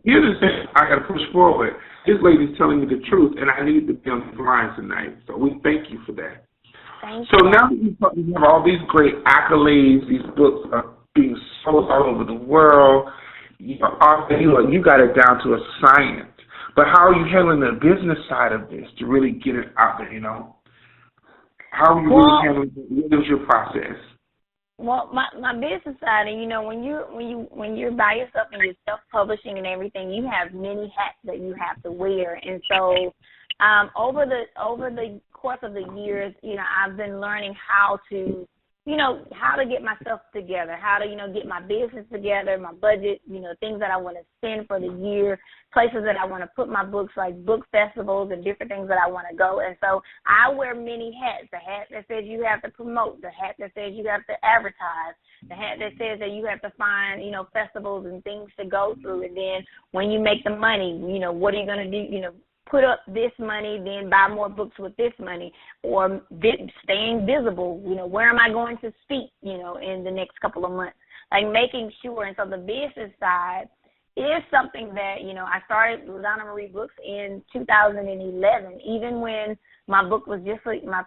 Here's the thing, I got to push forward. This lady's telling me the truth, and I need to be on the line tonight. So we thank you for that. Thank so you. Now that you have all these great accolades, these books are being sold all over the world, you got it down to a science. But how are you handling the business side of this to really get it out there, How are you really handling it? What is your process? Well, my business side, and when you're by yourself and you're self-publishing and everything, you have many hats that you have to wear. And so over the course of the years, I've been learning how to get myself together, how to, get my business together, my budget, things that I want to spend for the year, places that I want to put my books, like book festivals and different things that I want to go. And so I wear many hats, the hat that says you have to promote, the hat that says you have to advertise, the hat that says that you have to find, festivals and things to go through. And then when you make the money, what are you going to do, put up this money, then buy more books with this money, or staying visible. Where am I going to speak, in the next couple of months? Like making sure. And so the business side is something that, I started LaDonna Marie Books in 2011, even when my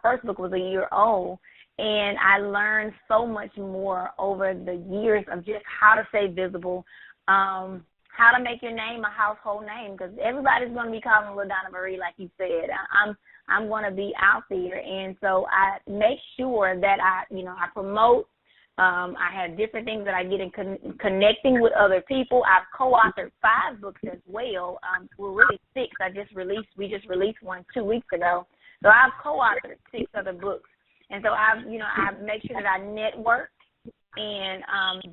first book was a year old. And I learned so much more over the years of just how to stay visible, how to make your name a household name, because everybody's going to be calling LaDonna Marie, like you said. I'm going to be out there, and so I make sure that I promote. I have different things that I get in connecting with other people. I've co-authored 5 books as well. We're really 6. We just released one 2 weeks ago. So I've co-authored 6 other books, and so I make sure that I network and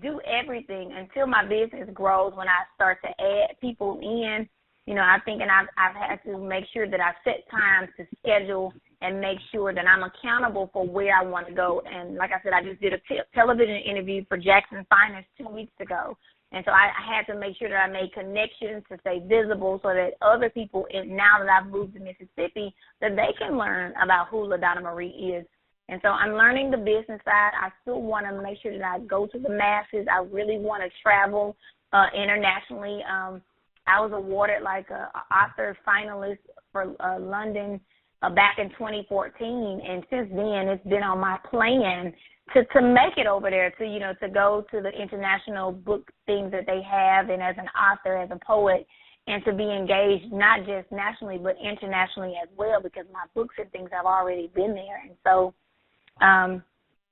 do everything until my business grows. When I start to add people in, I've had to make sure that I set times to schedule and make sure that I'm accountable for where I want to go. And like I said, I just did a television interview for Jackson Finest 2 weeks ago. And so I had to make sure that I made connections to stay visible so that other people, now that I've moved to Mississippi, that they can learn about who LaDonna Marie is. And so I'm learning the business side. I still want to make sure that I go to the masses. I really want to travel internationally. I was awarded like an author finalist for London back in 2014, and since then it's been on my plan to make it over there, to go to the international book things that they have, and as an author, as a poet, and to be engaged not just nationally but internationally as well, because my books and things have already been there. And so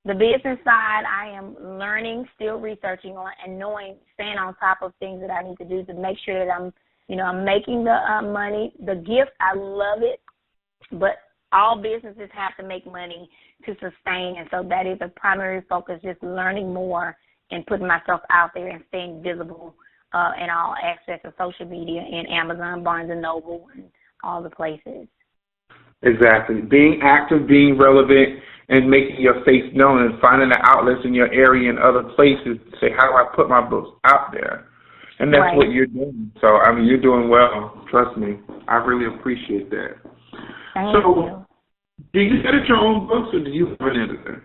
the business side, I am learning, still researching on, and knowing, staying on top of things that I need to do to make sure that I'm I'm making the money. The gift, I love it, but all businesses have to make money to sustain, and so that is a primary focus, just learning more and putting myself out there and staying visible in all aspects of social media and Amazon, Barnes & Noble, and all the places. Exactly. Being active, being relevant, and making your face known and finding the outlets in your area and other places to say, how do I put my books out there? And that's what you're doing. So, you're doing well. Trust me. I really appreciate that. Thank you. Do you edit your own books, or do you have an editor?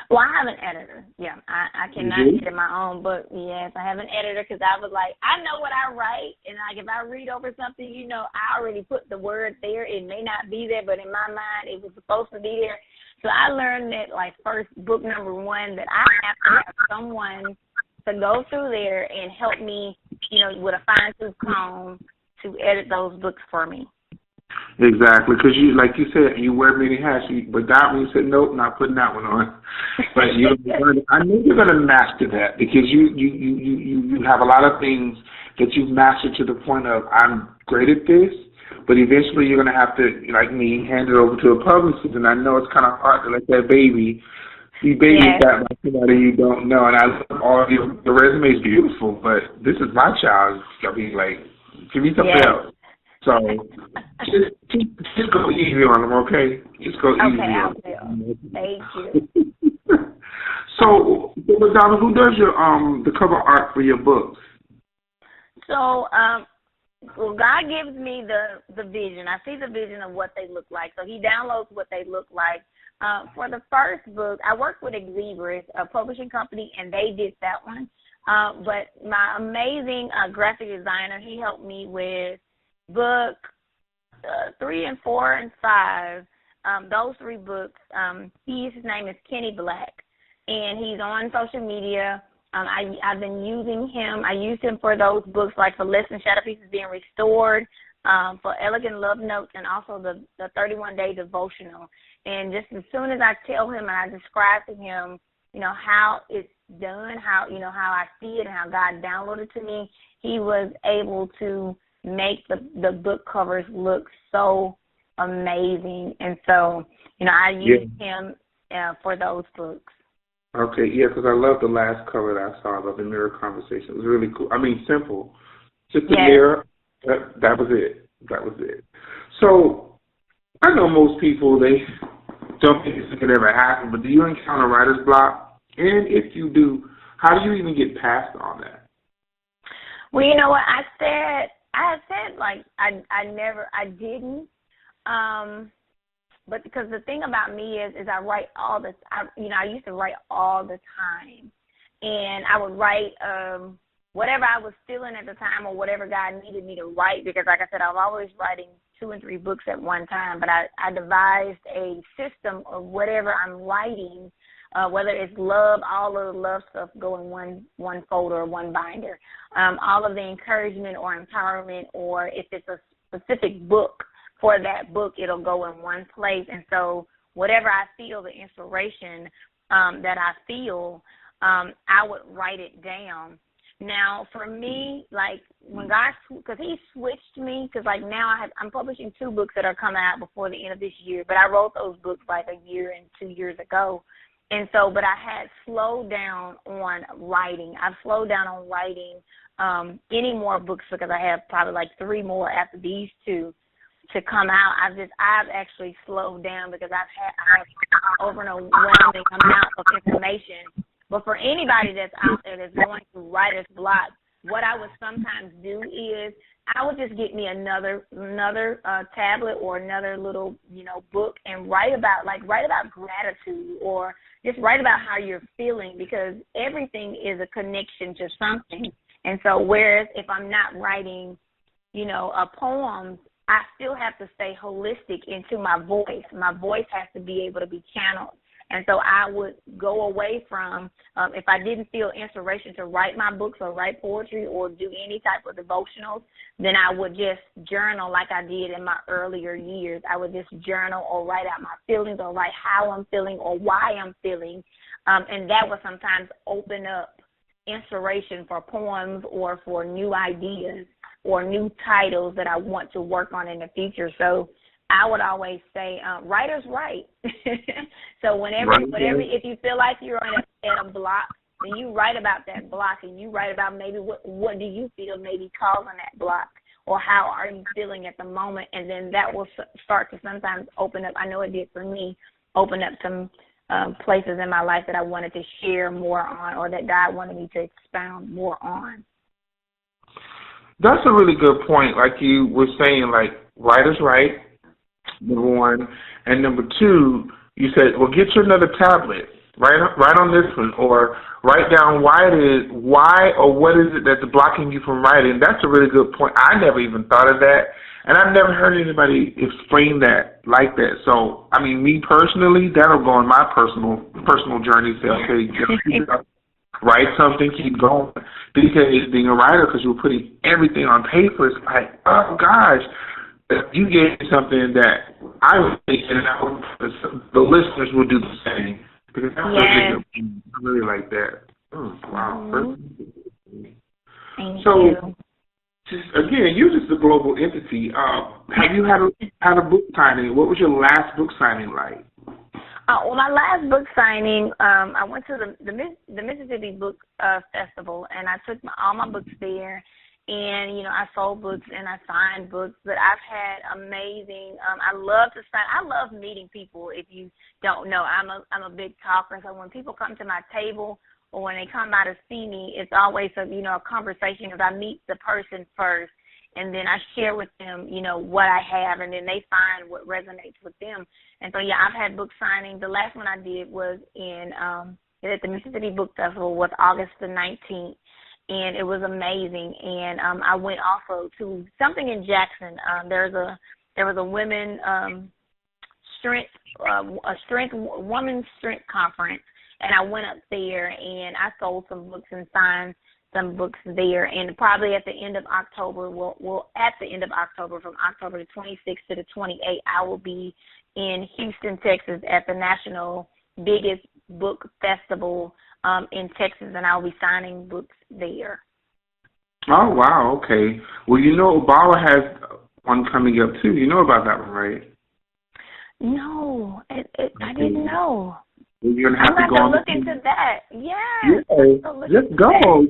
Well, I have an editor. Yeah, I cannot edit my own book. Yes, I have an editor because I was like, I know what I write, and like if I read over something, I already put the word there. It may not be there, but in my mind, it was supposed to be there. So I learned that, like, first book number one, that I have to have someone to go through there and help me, with a fine-tooth comb to edit those books for me. Exactly, because like you said, you wear many hats. But that one, you said, nope, not putting that one on. But I know you're going to master that, because you have a lot of things that you've mastered to the point of, I'm great at this, but eventually you're going to have to, like me, hand it over to a publicist. And I know it's kind of hard to let that baby be babysat by somebody you don't know. And I love all of your resume is beautiful, but this is my child. I mean, like, give me something else. So just go easy on them, okay? Just go easy on them. Okay, I will. Thank you. So, LaDonna, who does your the cover art for your books? So, God gives me the vision. I see the vision of what they look like. So He downloads what they look like. For the first book, I worked with Exibris, a publishing company, and they did that one. But my amazing graphic designer, he helped me with book 3 and 4 and 5, those 3 books. His name is Kenny Black, and he's on social media. I've been using him. I used him for those books, like for Lesson Shadow Pieces Being Restored, for Elegant Love Notes, and also the 31-day devotional. And just as soon as I tell him and I describe to him, how it's done, how I see it and how God downloaded to me, he was able to make the book covers look so amazing. And so, I used him for those books. Okay, yeah, because I love the last cover that I saw about the mirror conversation. It was really cool. Simple. Just a mirror. That was it. That was it. So, I know most people, they don't think this could ever happen, but do you encounter writer's block? And if you do, how do you even get past all that? Well, you know what? I said like I didn't, but because the thing about me is I write all the, I used to write all the time, and I would write whatever I was feeling at the time or whatever God needed me to write, because like I said, I'm always writing 2 and 3 books at one time, but I devised a system of whatever I'm writing, whether it's love, all of the love stuff go in one folder or one binder, all of the encouragement or empowerment, or if it's a specific book for that book, it'll go in one place. And so whatever I feel, the inspiration that I feel, I would write it down. Now, for me, like when God, because He switched me, because like now I'm publishing 2 books that are coming out before the end of this year, but I wrote those books like a year and 2 years ago. And so, but I had slowed down on writing. I've slowed down on writing any more books because I have probably like 3 more after these 2 to come out. I've actually slowed down because I've had over an overwhelming amount of information. But for anybody that's out there that's going through writer's block, what I would sometimes do is I would just get me another tablet or another little, book and write about gratitude, or just write about how you're feeling, because everything is a connection to something. And so whereas if I'm not writing, a poem, I still have to stay holistic into my voice. My voice has to be able to be channeled. And so I would go away from, if I didn't feel inspiration to write my books or write poetry or do any type of devotionals, then I would just journal like I did in my earlier years. I would just journal or write out my feelings or write how I'm feeling or why I'm feeling. And that would sometimes open up inspiration for poems or for new ideas or new titles that I want to work on in the future. So I would always say, writers write. So whatever, if you feel like you're at a block, then you write about that block, and you write about maybe what do you feel maybe causing that block, or how are you feeling at the moment, and then that will start to sometimes open up. I know it did for me, open up some places in my life that I wanted to share more on, or that God wanted me to expound more on. That's a really good point. Like you were saying, like, writers write, number one, and number two, you said, well, get you another tablet, write on this one, or write down why or what is it that's blocking you from writing. That's a really good point. I never even thought of that, and I've never heard anybody explain that like that. So, I mean, me personally, that'll go on my personal journey. Say, okay, write something, keep going. Because being a writer, because you're putting everything on paper, it's like, oh gosh, you gave me something that I was thinking, and the listeners will do the same. Because that's really good. I really like that. Oh, wow. Thank so, you. Again, you're just a global entity. Have you had a book signing? What was your last book signing like? Well, my last book signing, I went to the Mississippi Book Festival, and I took all my books there, and, you know, I sold books and I signed books, but I've had amazing, I love to sign. I love meeting people. If you don't know, I'm a big talker, so when people come to my table or when they come by to see me, it's always a conversation, because I meet the person first, and then I share with them, you know, what I have, and then they find what resonates with them. And so, yeah, I've had book signings. The last one I did was at the Mississippi Book Festival, was August the 19th, and it was amazing. And I went also to something in Jackson. There was a women's women's strength conference, and I went up there and I sold some books and signed some books there, and probably at the end of October, from October the 26th to the 28th, I will be in Houston, Texas, at the national biggest book festival in Texas, and I'll be signing books there. Oh, wow, okay. Well, you know, UBAWA has one coming up, too. You know about that one, right? No, I didn't know. You're gonna have I'm to go going to look into that. Yeah, just go.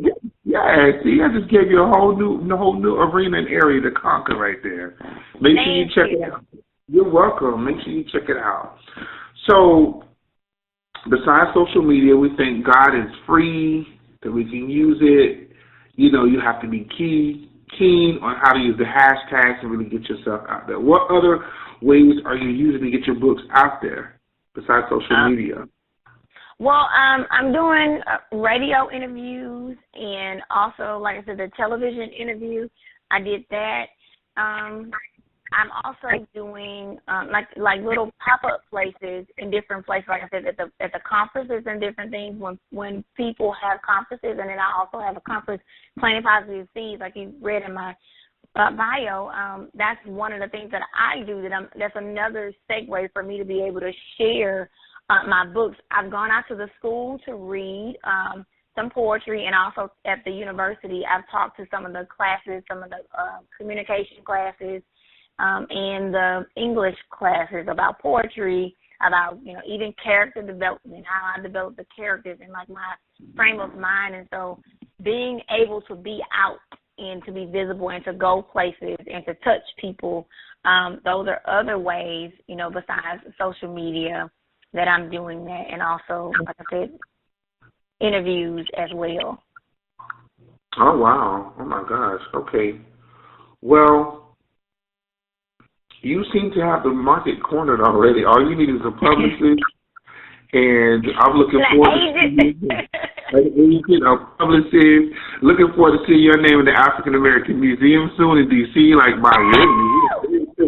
Yeah, see, I just gave you a whole new arena and area to conquer right there. Make sure you check it out. You're welcome. Make sure you check it out. So, besides social media, we think God is free, that we can use it. You know, you have to be keen on how to use the hashtags and really get yourself out there. What other ways are you using to get your books out there besides social media? Well, I'm doing radio interviews, and also, like I said, the television interview. I did that. I'm also doing like little pop-up places in different places. Like I said, at the conferences and different things. When people have conferences, and then I also have a conference, Planting Positive Seeds, like you read in my bio. That's one of the things that I do. That's another segue for me to be able to share my books. I've gone out to the school to read some poetry, and also at the university, I've talked to some of the classes, some of the communication classes, and the English classes about poetry, about, you know, even character development, how I develop the characters and like my frame of mind. And so being able to be out and to be visible and to go places and to touch people, those are other ways, you know, besides social media, that I'm doing that. And also, like I said, interviews as well. Oh, wow. Oh, my gosh. Okay. Well, you seem to have the market cornered already. All you need is a publicist, and I'm looking forward to seeing an agent, a publicist. Looking forward to seeing your name in the African American Museum soon in D.C., like Miami.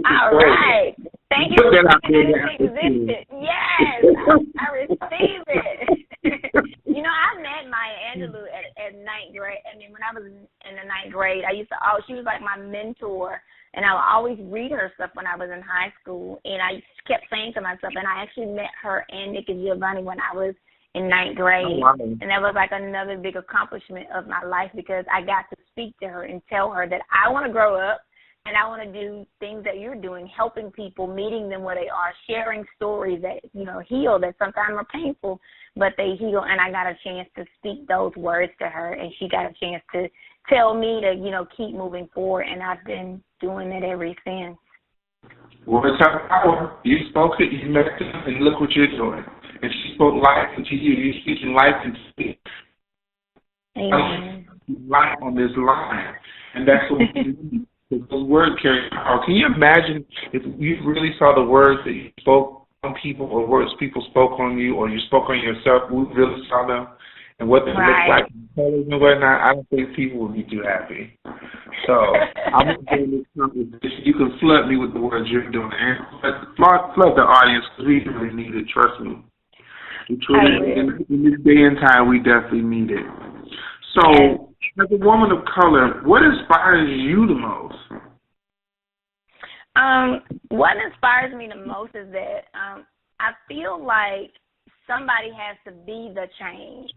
All right. Thank you for saying that existed. Yes, I receive it. You know, I met Maya Angelou at ninth grade. I mean, when I was in the ninth grade, she was like my mentor, and I would always read her stuff when I was in high school, and I kept saying to myself, and I actually met her and Nikki Giovanni when I was in ninth grade. Oh, wow. And that was like another big accomplishment of my life because I got to speak to her and tell her that I want to grow up and I want to do things that you're doing, helping people, meeting them where they are, sharing stories that, heal, that sometimes are painful, but they heal. And I got a chance to speak those words to her, and she got a chance to tell me to, keep moving forward, and I've been doing it ever since. Words have power. You spoke it, you met it, and look what you're doing. And she spoke life into you. You're speaking life into me. Amen. Life on this line. And that's what we need. Those words carry power. Can you imagine if you really saw the words that you spoke on people or words people spoke on you or you spoke on yourself, we really saw them and what they look like and whatnot, I don't think people would be too happy. So I'm going to this conversation. You can flood me with the words you're doing. And flood the audience because we really need it. Trust me. In this day and time, we definitely need it. So, as a woman of color, what inspires you the most? What inspires me the most is that I feel like somebody has to be the change.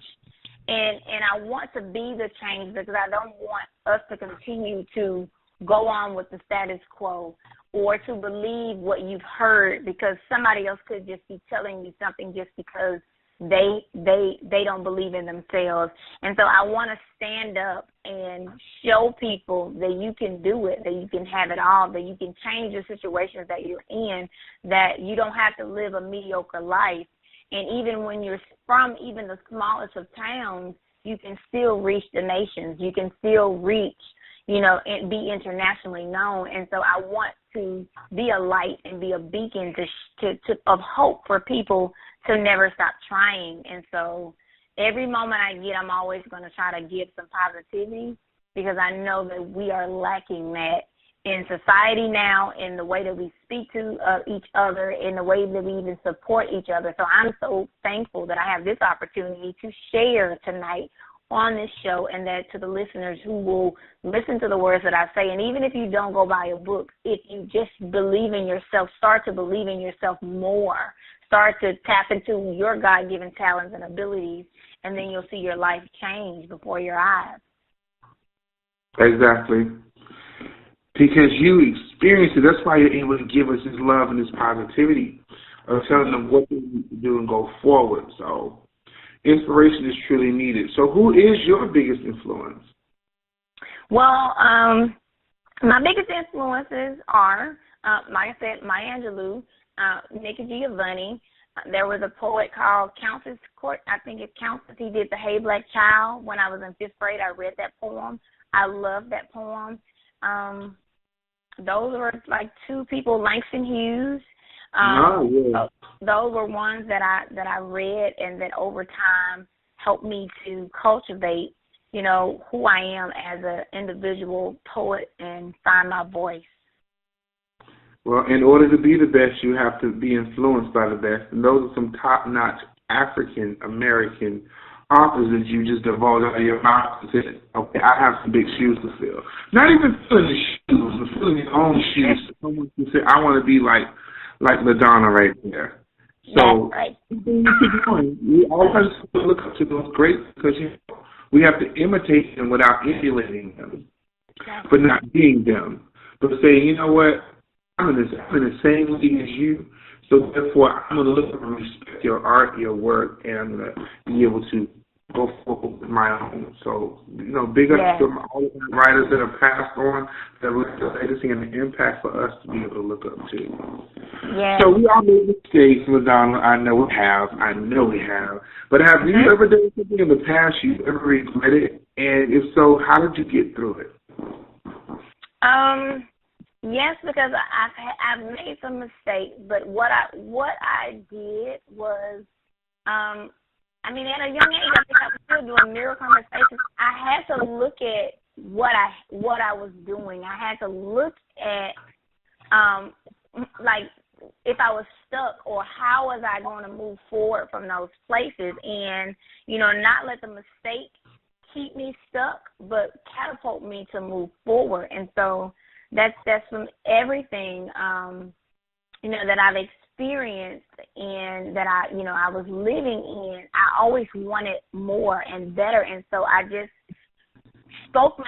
And I want to be the change because I don't want us to continue to go on with the status quo or to believe what you've heard because somebody else could just be telling you something just because they don't believe in themselves. And so I want to stand up and show people that you can do it, that you can have it all, that you can change the situations that you're in, that you don't have to live a mediocre life. And even when you're from even the smallest of towns, you can still reach the nations. You can still reach, and be internationally known. And so I want to be a light and be a beacon of hope for people to never stop trying. And so every moment I get, I'm always going to try to give some positivity because I know that we are lacking that in society now, in the way that we speak to each other, in the way that we even support each other. So I'm so thankful that I have this opportunity to share tonight on this show, and that to the listeners who will listen to the words that I say. And even if you don't go buy a book, if you just believe in yourself, start to believe in yourself more, start to tap into your God-given talents and abilities, and then you'll see your life change before your eyes. Exactly. Because you experience it. That's why you're able to give us this love and this positivity of telling them what they need to do and go forward. So inspiration is truly needed. So who is your biggest influence? Well, my biggest influences are, like I said, Maya Angelou, Nikki Giovanni. There was a poet called Countess Court. I think it's Countess. He did The Hey Black Child. When I was in 5th grade, I read that poem. I love that poem. Those were like two people, Langston Hughes. Those were ones that I read and that over time helped me to cultivate, who I am as an individual poet and find my voice. Well, in order to be the best, you have to be influenced by the best. And those are some top-notch African-American authors that you just divulged out of your mouth and said, okay, I have some big shoes to fill. Not even filling the shoes, but filling your own shoes. Someone who said, I want to be like LaDonna right there. So, right. We always look up to those greats because we have to imitate them without emulating them, but not being them. But saying, you know what, I'm in the same league as you, so therefore I'm going to look up and respect your art, your work, and I'm going to be able to go forward with my own. So, big up to all the writers that have passed on, that left a legacy and an impact for us to be able to look up to. Yeah. So we all made mistakes, LaDonna. I know we have. But have you ever done something in the past you ever regretted? And if so, how did you get through it? Yes, because I've made some mistakes. But what I did was, at a young age, I think I was still doing mirror conversations. I had to look at what I was doing. I had to look at if I was stuck or how was I going to move forward from those places, and not let the mistake keep me stuck, but catapult me to move forward. And so that's from everything that I've experienced and that I was living in, I always wanted more and better. And so I just spoke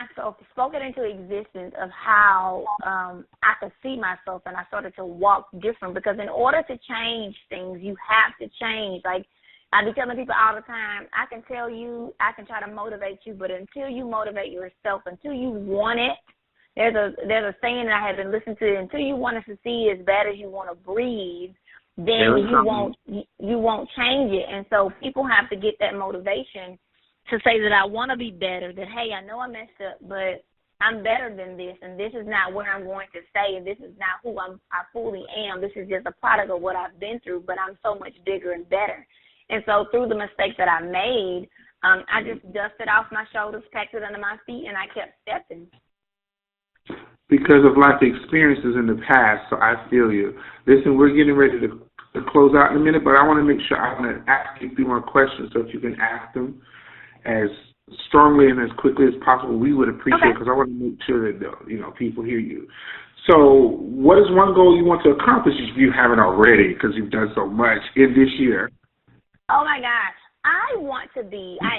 it into existence of how I could see myself, and I started to walk different, because in order to change things, you have to change. Like I be telling people all the time, I can tell you, I can try to motivate you, but until you motivate yourself, until you want it, there's a saying that I have been listening to, until you want to see as bad as you want to breathe, then you won't change it. And so people have to get that motivation to say that I want to be better, that, hey, I know I messed up, but I'm better than this, and this is not where I'm going to stay, and this is not who I fully am. This is just a product of what I've been through, but I'm so much bigger and better. And so through the mistakes that I made, I just dusted off my shoulders, packed it under my feet, and I kept stepping. Because of life experiences in the past, so I feel you. Listen, we're getting ready to close out in a minute, but I want to make sure I'm going to ask you a few more questions, so if you can ask them as strongly and as quickly as possible, we would appreciate it, because I want to make sure that people hear you. So what is one goal you want to accomplish if you haven't already, because you've done so much in this year? Oh, my gosh. I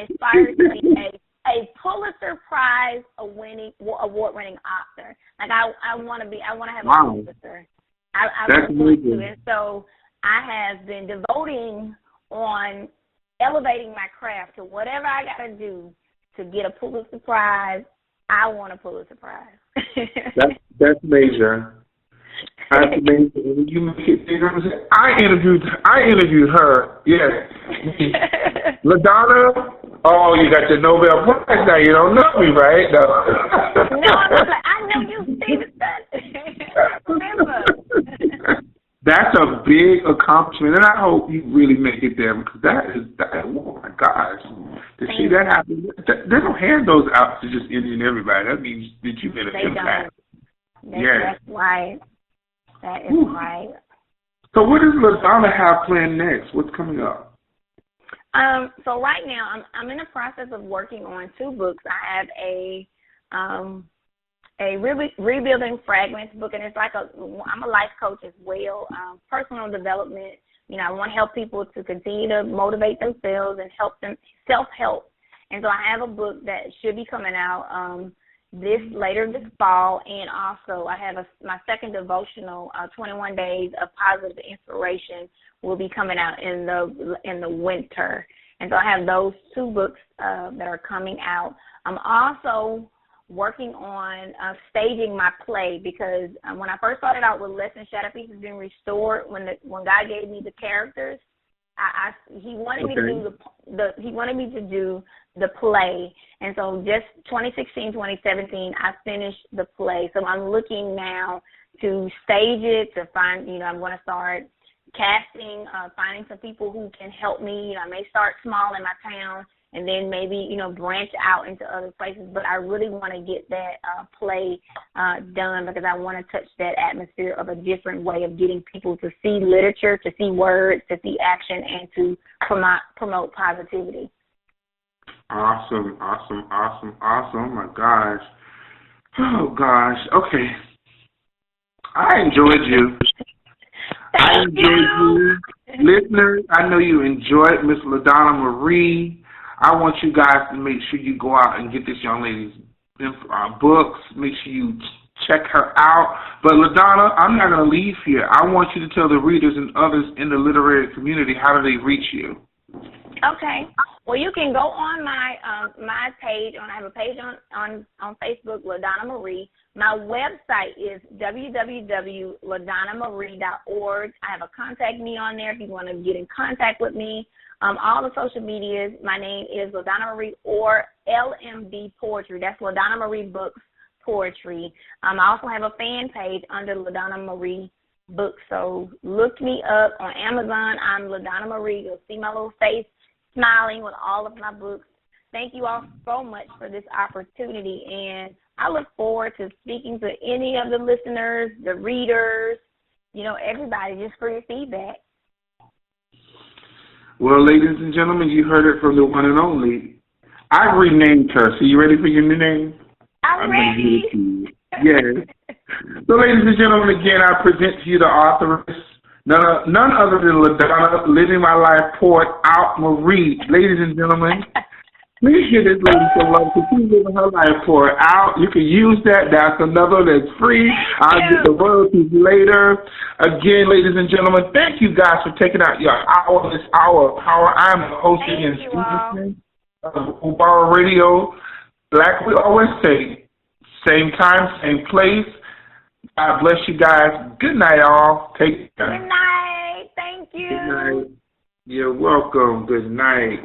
aspire to be a Pulitzer Prize award-winning author. Like I want to have a Pulitzer. I That's amazing. And so I have been devoting on elevating my craft to whatever I got to do to get a Pulitzer Prize. I want a Pulitzer Prize. That's major. That's amazing. When you make it bigger, I interviewed her. Yes, LaDonna. Oh, you got your Nobel Prize now. You don't know me, right? No. I know you, Stevenson. Remember. That's a big accomplishment, and I hope you really make it there, because that, oh my gosh. To see that happen, they don't hand those out to just any and everybody. That means that you made an impact. That's right. That is right. So what does LaDonna have planned next? What's coming up? So right now, I'm in the process of working on 2 books. I have a rebuilding fragments book, and it's like I'm a life coach as well, personal development. I want to help people to continue to motivate themselves and help them self-help. And so I have a book that should be coming out later this fall, and also I have my second devotional, 21 Days of Positive Inspiration, will be coming out in the winter. And so I have those 2 books that are coming out. I'm also working on staging my play, because when I first started out with Less Than Shadow Pieces Being Restored, when God gave me the characters, He wanted me to do the play. And so just 2016, 2017, I finished the play. So I'm looking now to stage it, to find, I'm going to start casting, finding some people who can help me. I may start small in my town and then maybe, branch out into other places. But I really want to get that play done, because I want to touch that atmosphere of a different way of getting people to see literature, to see words, to see action, and to promote positivity. Awesome. Oh, my gosh. Oh, gosh. Okay. I enjoyed you. I enjoyed you. Listeners, I know you enjoyed Miss LaDonna Marie. I want you guys to make sure you go out and get this young lady's books. Make sure you check her out. But LaDonna, I'm not going to leave here. I want you to tell the readers and others in the literary community, how do they reach you? Okay. Well, you can go on my page. I have a page on Facebook, LaDonna Marie. My website is www.ladonnamarie.org. I have a contact me on there if you want to get in contact with me. All the social medias, my name is LaDonna Marie or LMB Poetry. That's LaDonna Marie Books Poetry. I also have a fan page under LaDonna Marie Books. So look me up on Amazon. I'm LaDonna Marie. You'll see my little face smiling with all of my books. Thank you all so much for this opportunity, and I look forward to speaking to any of the listeners, the readers, everybody, just for your feedback. Well, ladies and gentlemen, you heard it from the one and only. I've renamed her. So you ready for your new name? I'm ready. Yes. So, ladies and gentlemen, again, I present to you the authoress, None other than LaDonna, Living My Life, poured out Marie. Ladies and gentlemen, please give this lady some love because she's living her life, pour it out. You can use that. That's another that's free. I'll get the royalties later. Again, ladies and gentlemen, thank you guys for taking out your hour, this hour of power. I'm the host again, Stevenson of UBAWA Radio. Like we always say, same time, same place. God bless you guys. Good night, all. Take care. Good night. Thank you. Good night. You're welcome. Good night.